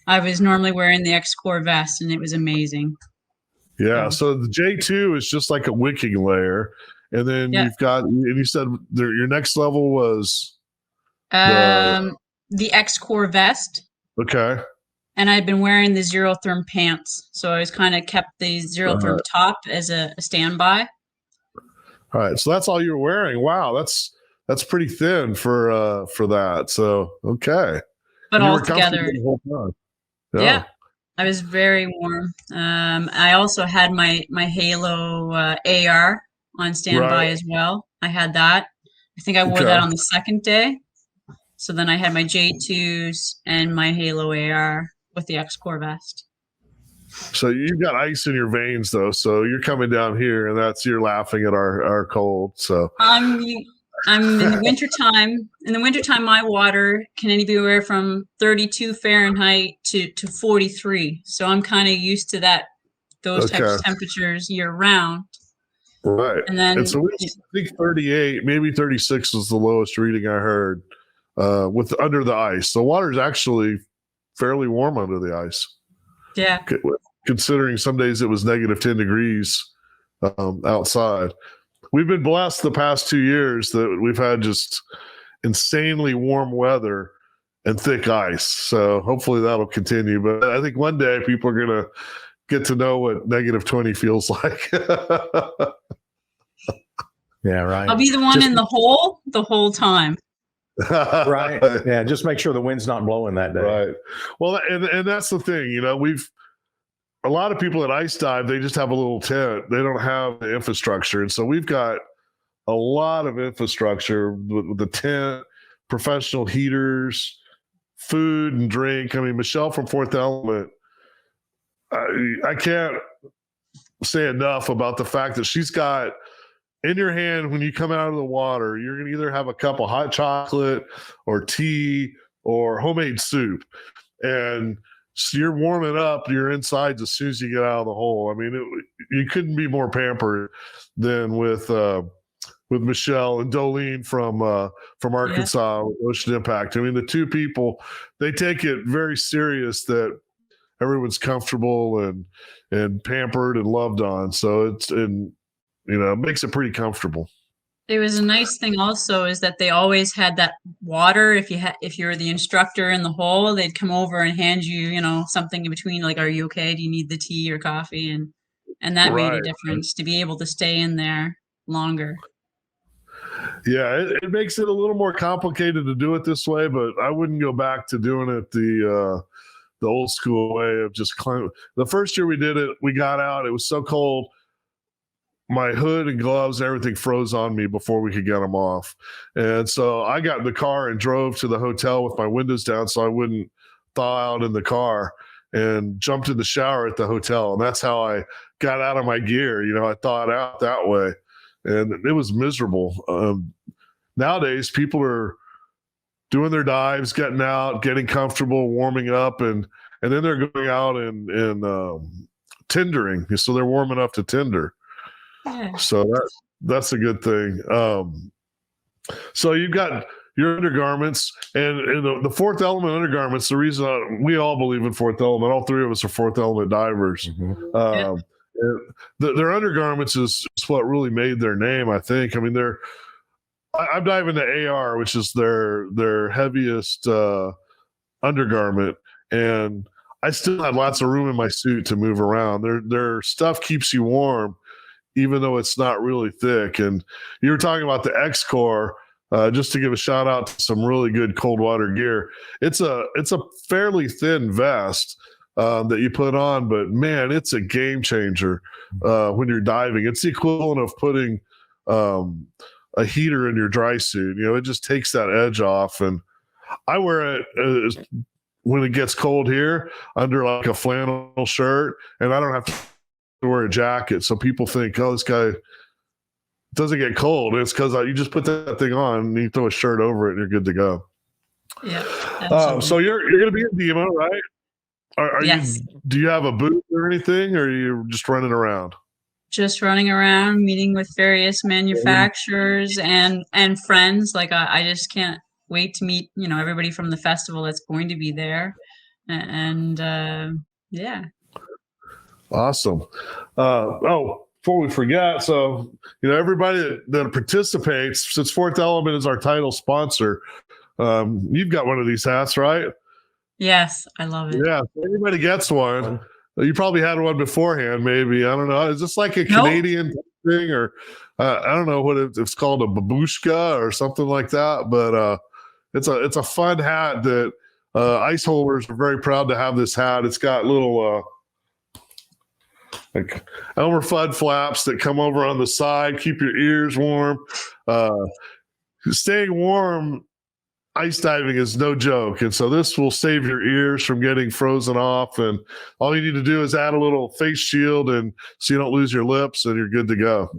I was normally wearing the X-Core vest, and it was amazing. Yeah. So the J2 is just like a wicking layer, and then Yeah. you've got, and you said your next level was The X-Core vest, okay. and I'd been wearing the Zero Therm pants, so I was kind of kept the Zero Therm top as a standby. All right. So that's all you're wearing. Wow. That's pretty thin for that. So okay. But You all were comfortable together, the whole time. yeah, I was very warm. I also had my Halo AR on standby Right. as well. I had that. I think I wore that on the second day. So then I had my J2s and my Halo AR with the X-Core vest. So you've got ice in your veins though. So you're coming down here and you're laughing at our cold. So I'm in the wintertime. In the wintertime, my water can anywhere from 32 Fahrenheit to 43. So I'm kind of used to those types of temperatures year round. Right. And then so I think 38, maybe 36 was the lowest reading I heard with under the ice. The water is actually fairly warm under the ice. Yeah. Considering some days it was negative 10 degrees outside. We've been blessed the past 2 years that we've had just insanely warm weather and thick ice. So hopefully that'll continue. But I think one day people are going to get to know what negative 20 feels like. Yeah, right. I'll be the one in the hole the whole time. Right. Yeah, just make sure the wind's not blowing that day. Right. Well, and that's the thing, a lot of people at ice dive, they just have a little tent. They don't have the infrastructure. And so we've got a lot of infrastructure with the tent, professional heaters, food and drink. I mean, Michelle from Fourth Element, I can't say enough about the fact that she's got in your hand when you come out of the water, you're going to either have a cup of hot chocolate or tea or homemade soup. And so you're warming up your insides as soon as you get out of the hole. I mean, you couldn't be more pampered than with Michelle and Dolene from Arkansas with Ocean Impact. I mean, the two people, they take it very serious that everyone's comfortable and pampered and loved on. So it makes it pretty comfortable. It was a nice thing also is that they always had that water. If you're the instructor in the hole, they'd come over and hand you, something in between, like, are you okay? Do you need the tea or coffee? And that made a difference to be able to stay in there longer. Yeah, it makes it a little more complicated to do it this way, but I wouldn't go back to doing it the old school way of just climbing. The first year we did it, we got out, it was so cold. My hood and gloves, everything froze on me before we could get them off. And so I got in the car and drove to the hotel with my windows down so I wouldn't thaw out in the car, and jumped in the shower at the hotel. And that's how I got out of my gear. I thawed out that way. and it was miserable. Nowadays, people are doing their dives, getting out, getting comfortable, warming up, and then they're going out and tendering. So they're warming up to tender. Yeah. So that's a good thing. So you've got your undergarments and the fourth element undergarments. The reason we all believe in fourth element, all three of us are fourth element divers. Mhm. Their undergarments is what really made their name, I think. I mean, I'm diving the AR, which is their heaviest undergarment, and I still had lots of room in my suit to move around. Their stuff keeps you warm, even though it's not really thick. And you were talking about the X-Core, just to give a shout out to some really good cold water gear. It's a fairly thin vest that you put on, but man, it's a game changer when you're diving. It's the equivalent of putting a heater in your dry suit. It just takes that edge off. And I wear it when it gets cold here under like a flannel shirt, and I don't have to wear a jacket. So people think, oh, this guy doesn't get cold. It's because you just put that thing on and you throw a shirt over it and you're good to go. Yeah. So you're going to be in Demo, right? Yes. Do you have a booth or anything, or are you just running around? Just running around, meeting with various manufacturers and friends. Like I just can't wait to meet, everybody from the festival that's going to be there. And yeah. Awesome. Before we forget, so everybody that participates, since Fourth Element is our title sponsor, you've got one of these hats, right? Yes, I love it. Yeah, if anybody gets one. You probably had one beforehand, maybe. I don't know. Is this like a Nope. Canadian thing, or I don't know what it's called, a babushka or something like that? But it's a fun hat that ice holders are very proud to have. This hat. It's got little like Elmer Fudd flaps that come over on the side, keep your ears warm. Staying warm ice diving is no joke, and so this will save your ears from getting frozen off, and all you need to do is add a little face shield, and so you don't lose your lips, and you're good to go.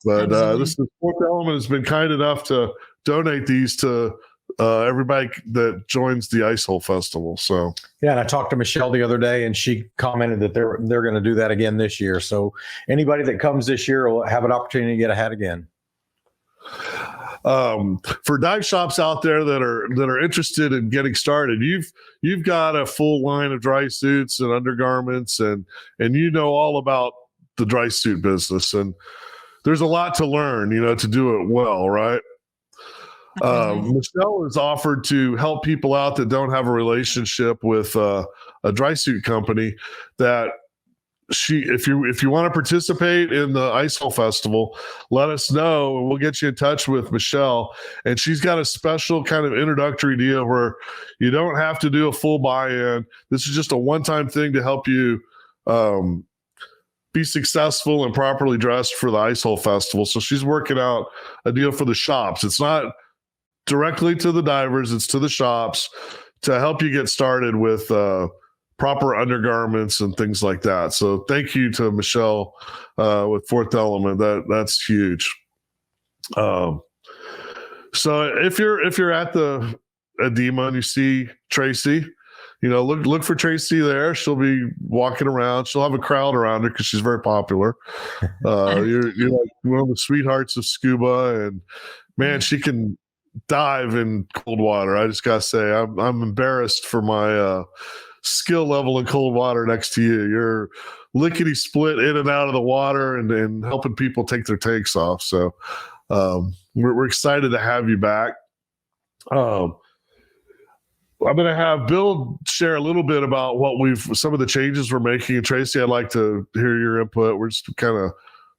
But this Fourth Element has been kind enough to donate these to everybody that joins the Ice Hole Festival. So yeah, and I talked to Michelle the other day, and she commented that they're going to do that again this year. So anybody that comes this year will have an opportunity to get a hat again. For dive shops out there that are interested in getting started, you've got a full line of dry suits and undergarments, and all about the dry suit business, and there's a lot to learn, to do it well, right? Michelle has offered to help people out that don't have a relationship with a dry suit company. That if you want to participate in the Ice Hole Festival, let us know and we'll get you in touch with Michelle. And she's got a special kind of introductory deal where you don't have to do a full buy-in. This is just a one-time thing to help you be successful and properly dressed for the Ice Hole Festival. So she's working out a deal for the shops. It's not directly to the divers, it's to the shops to help you get started with proper undergarments and things like that. So thank you to Michelle with Fourth Element. That's huge. So if you're at the Edema and you see Tracy, look for Tracy there. She'll be walking around. She'll have a crowd around her because she's very popular. You're like one of the sweethearts of scuba, and man, she can dive in cold water. I just gotta say, I'm embarrassed for my skill level in cold water next to you. You're lickety split in and out of the water and helping people take their tanks off. So we're excited to have you back. I'm going to have Bill share a little bit about some of the changes we're making. And Tracy, I'd like to hear your input. We're just kind of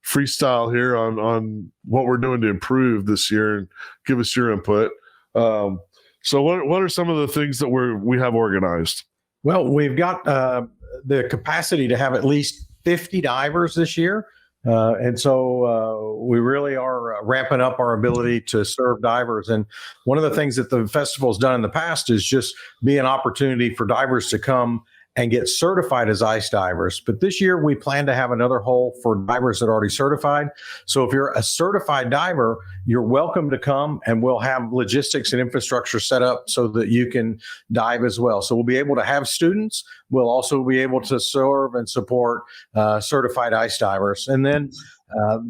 freestyle here on what we're doing to improve this year, and give us your input. So what are some of the things that we have organized? Well, we've got the capacity to have at least 50 divers this year. And so we really are ramping up our ability to serve divers. And one of the things that the festival's done in the past is just be an opportunity for divers to come and get certified as ice divers. But this year we plan to have another hole for divers that are already certified. So if you're a certified diver, you're welcome to come, and we'll have logistics and infrastructure set up so that you can dive as well. So we'll be able to have students. We'll also be able to serve and support certified ice divers. And then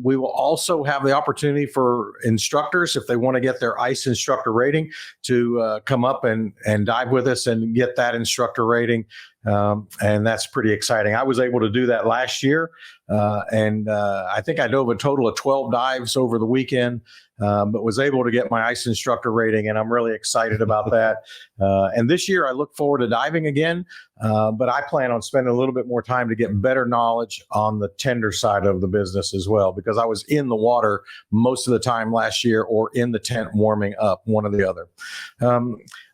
we will also have the opportunity for instructors, if they want to get their ice instructor rating, to come up and dive with us and get that instructor rating. And that's pretty exciting. I was able to do that last year. And I think I dove a total of 12 dives over the weekend, but was able to get my ice instructor rating, and I'm really excited about that. And this year I look forward to diving again, but I plan on spending a little bit more time to get better knowledge on the tender side of the business as well, because I was in the water most of the time last year or in the tent warming up, one or the other.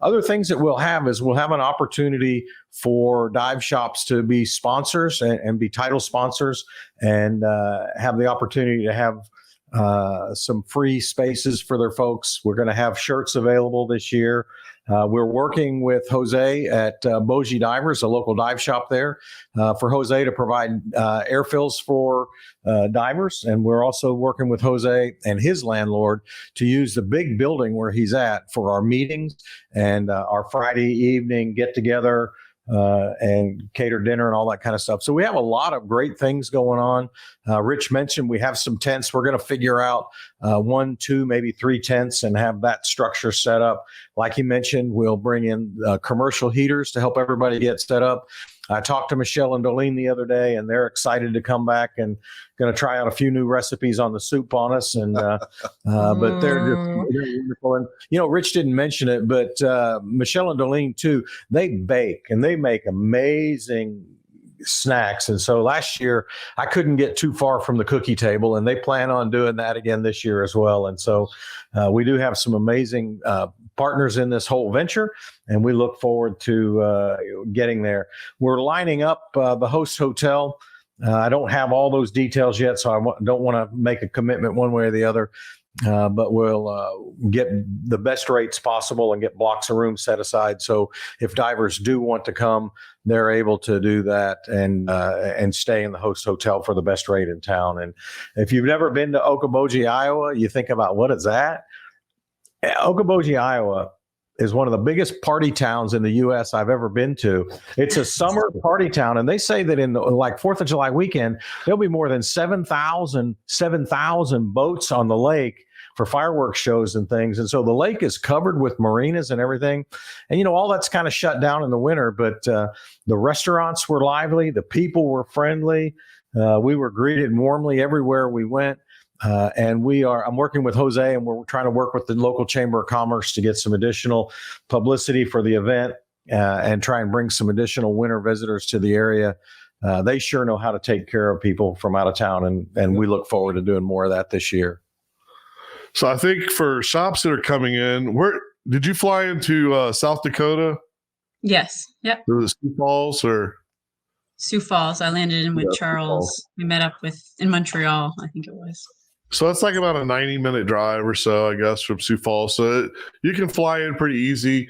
Other things that we'll have is we'll have an opportunity for dive shops to be sponsors and be title sponsors, and have the opportunity to have some free spaces for their folks. We're going to have shirts available this year. We're working with Jose at Boji Divers, a local dive shop there, for Jose to provide air fills for divers. And we're also working with Jose and his landlord to use the big building where he's at for our meetings and our Friday evening get together, and cater dinner and all that kind of stuff. So we have a lot of great things going on. Rich mentioned we have some tents. We're going to figure out 1, 2, maybe 3 tents and have that structure set up. Like he mentioned, we'll bring in commercial heaters to help everybody get set up. I talked to Michelle and Dolene the other day, and they're excited to come back and going to try out a few new recipes on the soup on us. And but they're wonderful. And Rich didn't mention it, but Michelle and Dolene too. They bake and they make amazing snacks. And so last year I couldn't get too far from the cookie table, and they plan on doing that again this year as well. And so we do have some amazing partners in this whole venture, and we look forward to getting there. We're lining up the host hotel. I don't have all those details yet, so I don't want to make a commitment one way or the other. But we'll get the best rates possible and get blocks of room set aside. So if divers do want to come, they're able to do that and stay in the host hotel for the best rate in town. And if you've never been to Okoboji, Iowa, you think about what is that? Okoboji, Iowa is one of the biggest party towns in the U.S. I've ever been to. It's a summer party town, and they say that in like 4th of July weekend, there'll be more than 7,000 boats on the lake for fireworks shows and things. And so the lake is covered with marinas and everything. And, all that's kind of shut down in the winter, but the restaurants were lively. The people were friendly. We were greeted warmly everywhere we went. And I'm working with Jose, and we're trying to work with the local Chamber of Commerce to get some additional publicity for the event and try and bring some additional winter visitors to the area. They sure know how to take care of people from out of town, and we look forward to doing more of that this year. So I think for shops that are coming in, where did you fly into South Dakota? Yes. Yep. To the Sioux Falls or? Sioux Falls. I landed in with Charles. We met up in Montreal, I think it was. So it's like about a 90-minute drive or so, I guess, from Sioux Falls. So you can fly in pretty easy.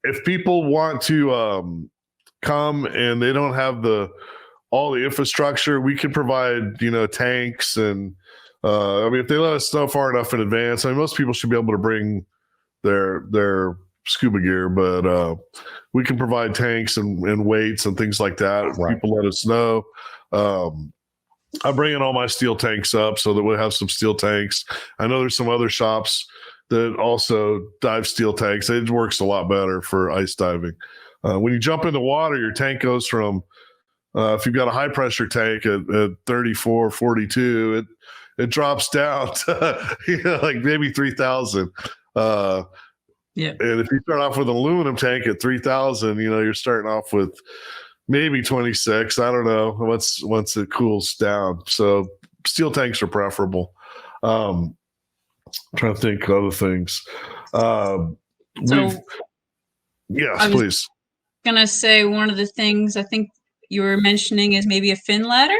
If people want to come and they don't have all the infrastructure, we can provide, tanks and if they let us know far enough in advance. Most people should be able to bring their scuba gear, but we can provide tanks and weights and things like that. Right. People let us know. I'm bringing all my steel tanks up so that we'll have some steel tanks. I know there's some other shops that also dive steel tanks. It works a lot better for ice diving. When you jump in the water, your tank goes from, if you've got a high pressure tank at 34, 42, it drops down to like maybe 3,000. Yeah. And if you start off with an aluminum tank at 3,000, you're starting off with maybe 26. I don't know once it cools down. So steel tanks are preferable. I'm trying to think of other things. Yes, please. Gonna say one of the things I think you were mentioning is maybe a fin ladder.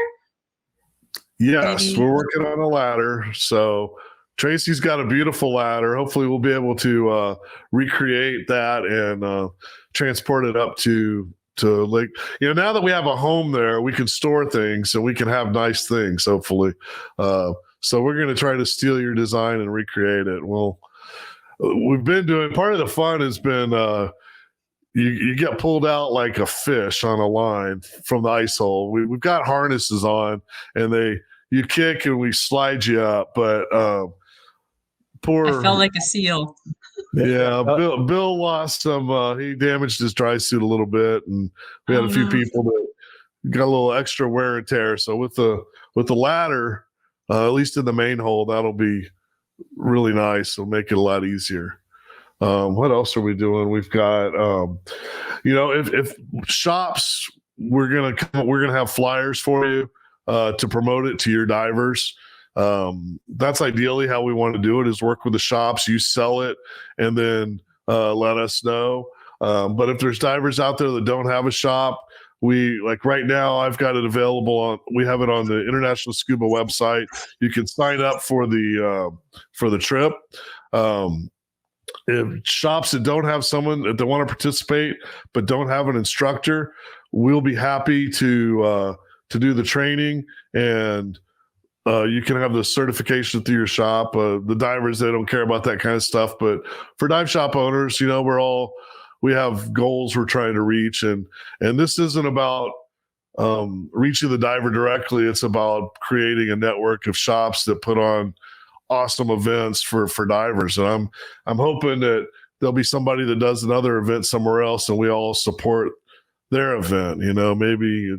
Yes, we're working on a ladder. So Tracy's got a beautiful ladder. Hopefully we'll be able to recreate that and transport it up to like, now that we have a home there, we can store things and we can have nice things, hopefully. So we're going to try to steal your design and recreate it. Well, we've been doing, part of the fun has been, you get pulled out like a fish on a line from the ice hole. We've got harnesses on, and you kick and we slide you up, but I felt like a seal. Yeah, Bill lost some. He damaged his dry suit a little bit, and we had a few people that got a little extra wear and tear. So with the ladder, at least in the main hole, that'll be really nice. It'll make it a lot easier. What else are we doing? We've got, if shops, we're gonna have flyers for you to promote it to your divers. That's ideally how we want to do it, is work with the shops. You sell it and then let us know. But if there's divers out there that don't have a shop, right now I've got it available we have it on the International Scuba website. You can sign up for the trip. If shops that don't have someone that want to participate but don't have an instructor, we'll be happy to do the training, and you can have the certification through your shop. The divers, they don't care about that kind of stuff, but for dive shop owners, we have goals we're trying to reach, and this isn't about reaching the diver directly. It's about creating a network of shops that put on awesome events for divers. And I'm hoping that there'll be somebody that does another event somewhere else, and we all support their event. Maybe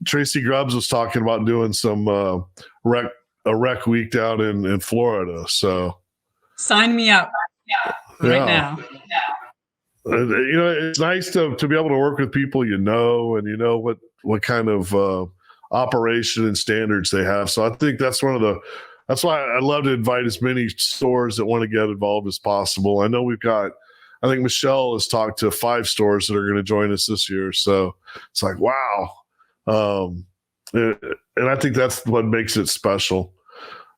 Tracy Grubbs was talking about doing some rec week down in Florida. So sign me up right now. It's nice to be able to work with people and what kind of operation and standards they have. So I think that's why I love to invite as many stores that want to get involved as possible. I know I think Michelle has talked to 5 stores that are going to join us this year. So it's like, wow. And I think that's what makes it special.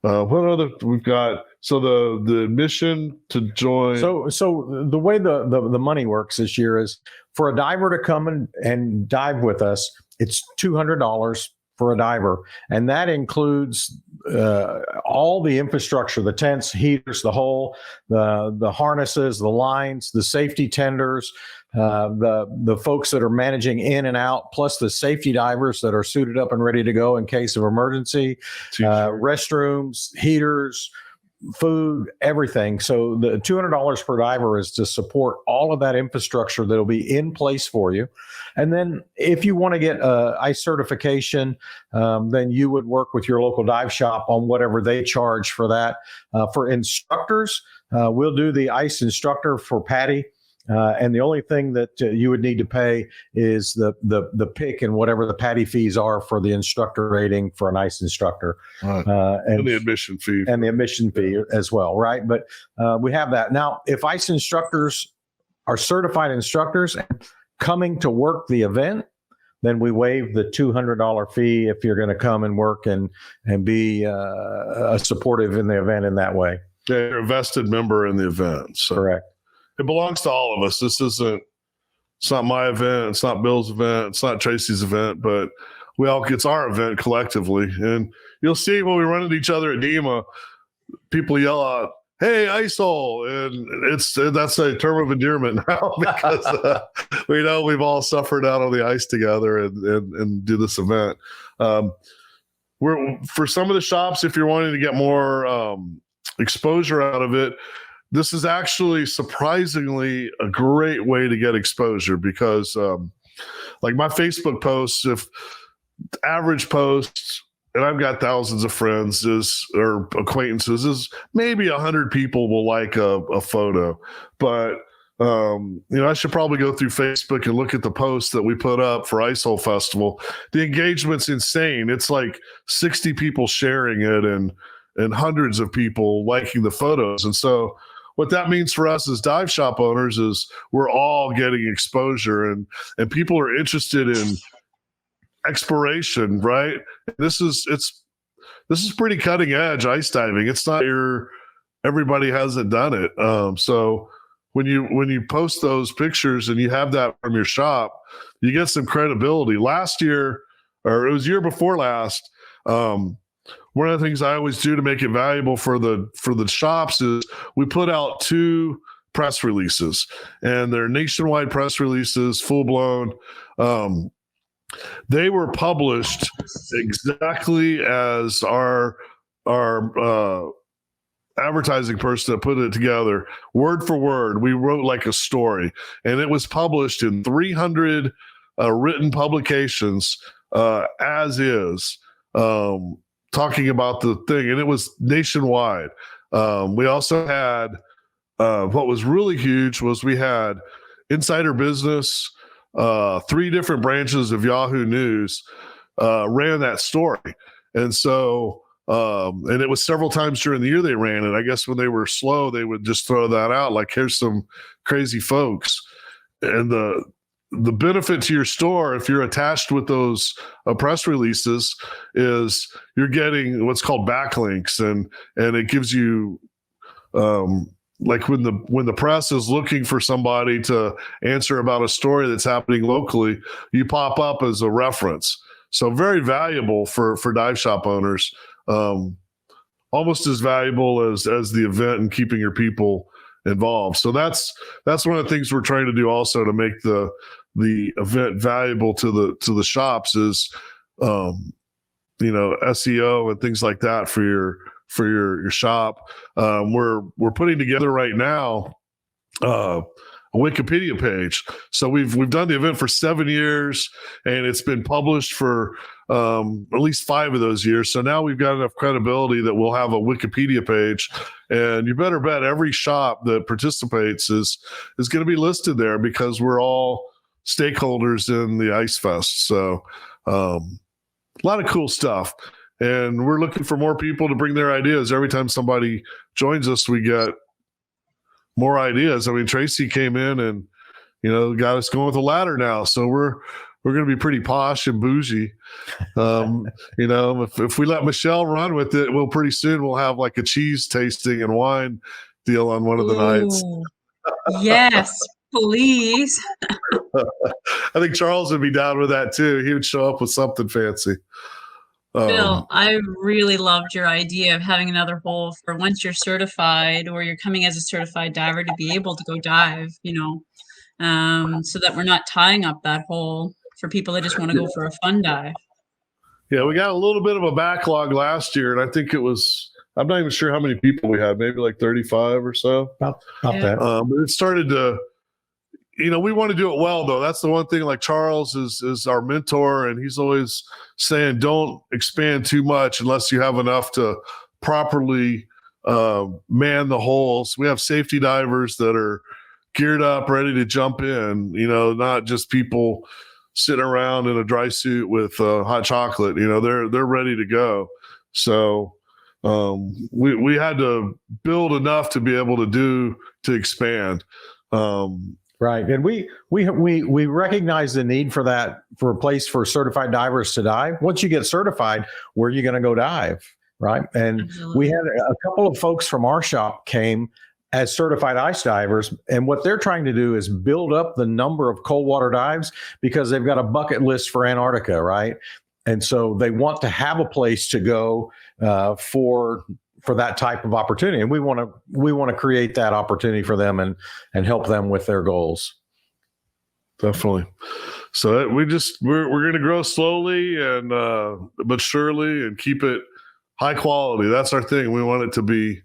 What other we've got? So the admission to join. So the way the money works this year is for a diver to come and dive with us, it's $200 for a diver, and that includes all the infrastructure, the tents, heaters, the hole, the harnesses, the lines, the safety tenders, the folks that are managing in and out, plus the safety divers that are suited up and ready to go in case of emergency, restrooms, heaters, food, everything. So the $200 per diver is to support all of that infrastructure that'll be in place for you. And then if you want to get ice certification, then you would work with your local dive shop on whatever they charge for that. For instructors, we'll do the ice instructor for PADI. And the only thing that you would need to pay is the pick and whatever the PADI fees are for the instructor rating for an ice instructor. Right. And the admission fee. And the admission fee as well, right? But we have that. Now, if ice instructors are certified instructors coming to work the event, then we waive the $200 fee if you're going to come and work and be supportive in the event in that way. Yeah, you're a vested member in the event. So. Correct. It belongs to all of us. It's not my event. It's not Bill's event. It's not Tracy's event, but it's our event collectively. And you'll see when we run into each other at DEMA, people yell out, "Hey, ice hole." And that's a term of endearment now because we know we've all suffered out on the ice together and do this event. For some of the shops, if you're wanting to get more exposure out of it, this is actually surprisingly a great way to get exposure because like my Facebook posts, if average posts, and I've got thousands of friends or acquaintances, is maybe 100 people will like a photo. But, I should probably go through Facebook and look at the posts that we put up for Ice Hole Festival. The engagement's insane. It's like 60 people sharing it and hundreds of people liking the photos. And so what that means for us as dive shop owners is we're all getting exposure and people are interested in exploration, right? This is pretty cutting edge ice diving. It's not everybody hasn't done it. So when you post those pictures and you have that from your shop, you get some credibility. Last year, or it was year before last, one of the things I always do to make it valuable for the shops is we put out 2 press releases, and they're nationwide press releases, full blown. They were published exactly as our advertising person that put it together, word for word. We wrote like a story, and it was published in 300 written publications as is, talking about the thing, and it was nationwide. We also had what was really huge was we had Insider Business, 3 different branches of Yahoo News ran that story, and so and it was several times during the year they ran it. I guess when they were slow, they would just throw that out like, here's some crazy folks. And the benefit to your store, if you're attached with those press releases, is you're getting what's called backlinks, and it gives you like when the press is looking for somebody to answer about a story that's happening locally, you pop up as a reference. So very valuable for dive shop owners. Almost as valuable as the event and keeping your people involved. So that's one of the things we're trying to do also to make the event valuable to the shops is SEO and things like that for your shop. We're putting together right now a Wikipedia page. So we've done the event for 7 years, and it's been published for at least 5 of those years. So now we've got enough credibility that we'll have a Wikipedia page, and you better bet every shop that participates is going to be listed there because we're all stakeholders in the Ice Fest. So a lot of cool stuff. And we're looking for more people to bring their ideas. Every time somebody joins us, we get more ideas. I mean, Tracy came in and, got us going with a ladder now. So we're going to be pretty posh and bougie. If we let Michelle run with it, pretty soon we'll have like a cheese tasting and wine deal on one of the nights. Yes, please. I think Charles would be down with that too. He would show up with something fancy. Bill, I really loved your idea of having another hole for once you're certified or you're coming as a certified diver to be able to go dive, so that we're not tying up that hole for people that just want to go for a fun dive. Yeah, we got a little bit of a backlog last year, and I think I'm not even sure how many people we had, maybe like 35 or so. About that. But it started to, we want to do it well, though. That's the one thing, like Charles is our mentor, and he's always saying, don't expand too much unless you have enough to properly man the holes. We have safety divers that are geared up, ready to jump in, not just people sitting around in a dry suit with hot chocolate. They're ready to go. So we had to build enough to be able to expand. Right. And we recognize the need for that, for a place for certified divers to dive. Once you get certified, where are you going to go dive? Right. And Absolutely. we had a couple of folks from our shop came as certified ice divers. And what they're trying to do is build up the number of cold water dives because they've got a bucket list for Antarctica. Right. And so they want to have a place to go for that type of opportunity. And we want to create that opportunity for them and help them with their goals. Definitely. So we're going to grow slowly and but surely and keep it high quality. That's our thing. We want it to be,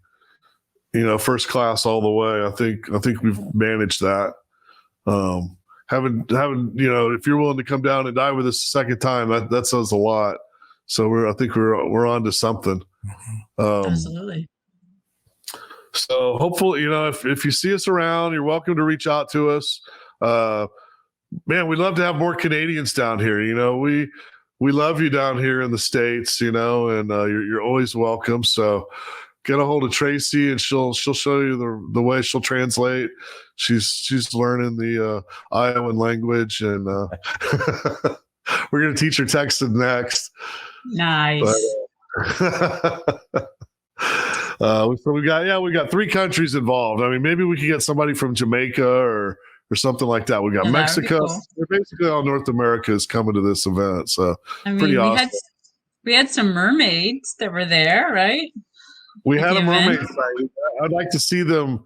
first class all the way. I think we've managed that. Having if you're willing to come down and dive with us a second time, that says a lot. So I think we're on to something. Absolutely. So hopefully, if you see us around, you're welcome to reach out to us. Man, we'd love to have more Canadians down here. We love you down here in the States, and you're always welcome. So get a hold of Tracy, and she'll show you the way she'll translate. She's learning the Iowan language, and we're going to teach her Texan next. Nice. So we got 3 countries involved. I mean, maybe we could get somebody from Jamaica or something like that. We got Oh, that would be Mexico. cool. Basically all North America is coming to this event. So I mean, pretty we awesome. had some mermaids that were there, right? We at had the a mermaid event. sighting. I'd like to see them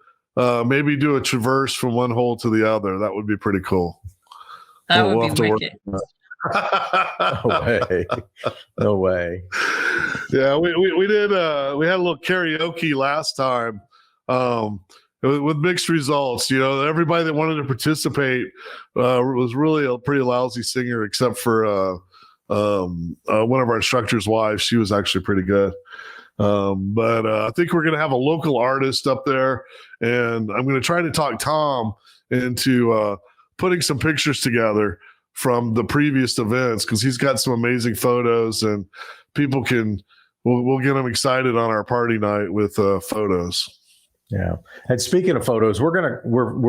maybe do a traverse from one hole to the other. That would be pretty cool. That We'll would have be to work wicked. on No way. No way. Yeah, we did. We had a little karaoke last time with mixed results. You know, everybody that wanted to participate was really a pretty lousy singer, except for one of our instructor's wives. She was actually pretty good. But I think we're going to have a local artist up there, and I'm going to try to talk Tom into putting some pictures together from the previous events, because he's got some amazing photos, and people we'll get them excited on our party night with photos. Yeah. And speaking of photos, we're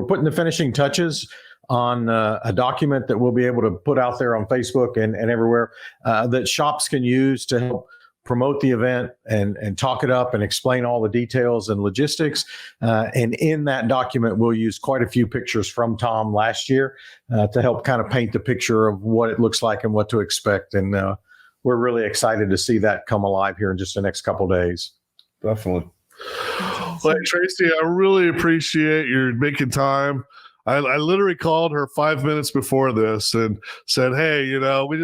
putting the finishing touches on a document that we'll be able to put out there on Facebook and everywhere that shops can use to help promote the event and talk it up and explain all the details and logistics. And in that document, we'll use quite a few pictures from Tom last year to help kind of paint the picture of what it looks like and what to expect. And we're really excited to see that come alive here in just the next couple of days. Definitely. Well, Tracy, I really appreciate your making time. I literally called her 5 minutes before this and said, "Hey, you know, we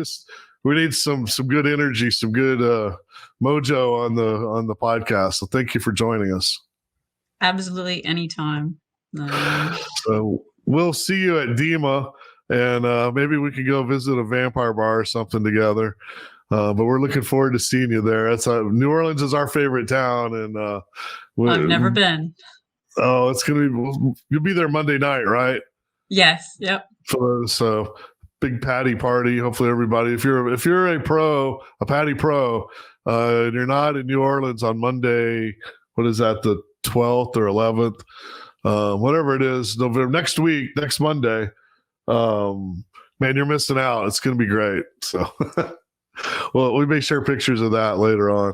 need some good energy, some good mojo on the podcast. So thank you for joining us." Absolutely, anytime. So we'll see you at DEMA, and maybe we can go visit a vampire bar or something together. But we're looking forward to seeing you there. That's New Orleans is our favorite town, and I've never been. Oh, it's gonna be. You'll be there Monday night, right? Yes. Yep. So big PADI party. Hopefully, everybody. If you're a PADI pro, and you're not in New Orleans on Monday, what is that? The 12th or 11th, whatever it is, November next Monday. Man, you're missing out. It's gonna be great. So, well, we may share pictures of that later on.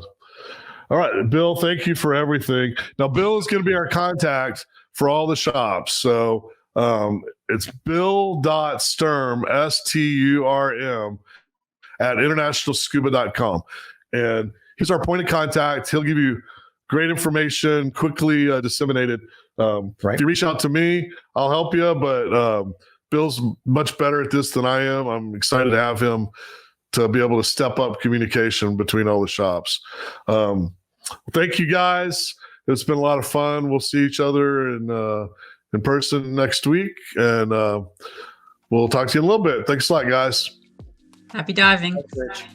All right, Bill, thank you for everything. Now, Bill is going to be our contact for all the shops. So it's bill.sturm, STURM, at internationalscuba.com. And he's our point of contact. He'll give you great information, quickly disseminated. Right. If you reach out to me, I'll help you. But Bill's much better at this than I am. I'm excited to have him to be able to step up communication between all the shops. Thank you, guys. It's been a lot of fun. We'll see each other in person next week, and we'll talk to you in a little bit. Thanks a lot, guys. Happy diving. Thanks, Rich.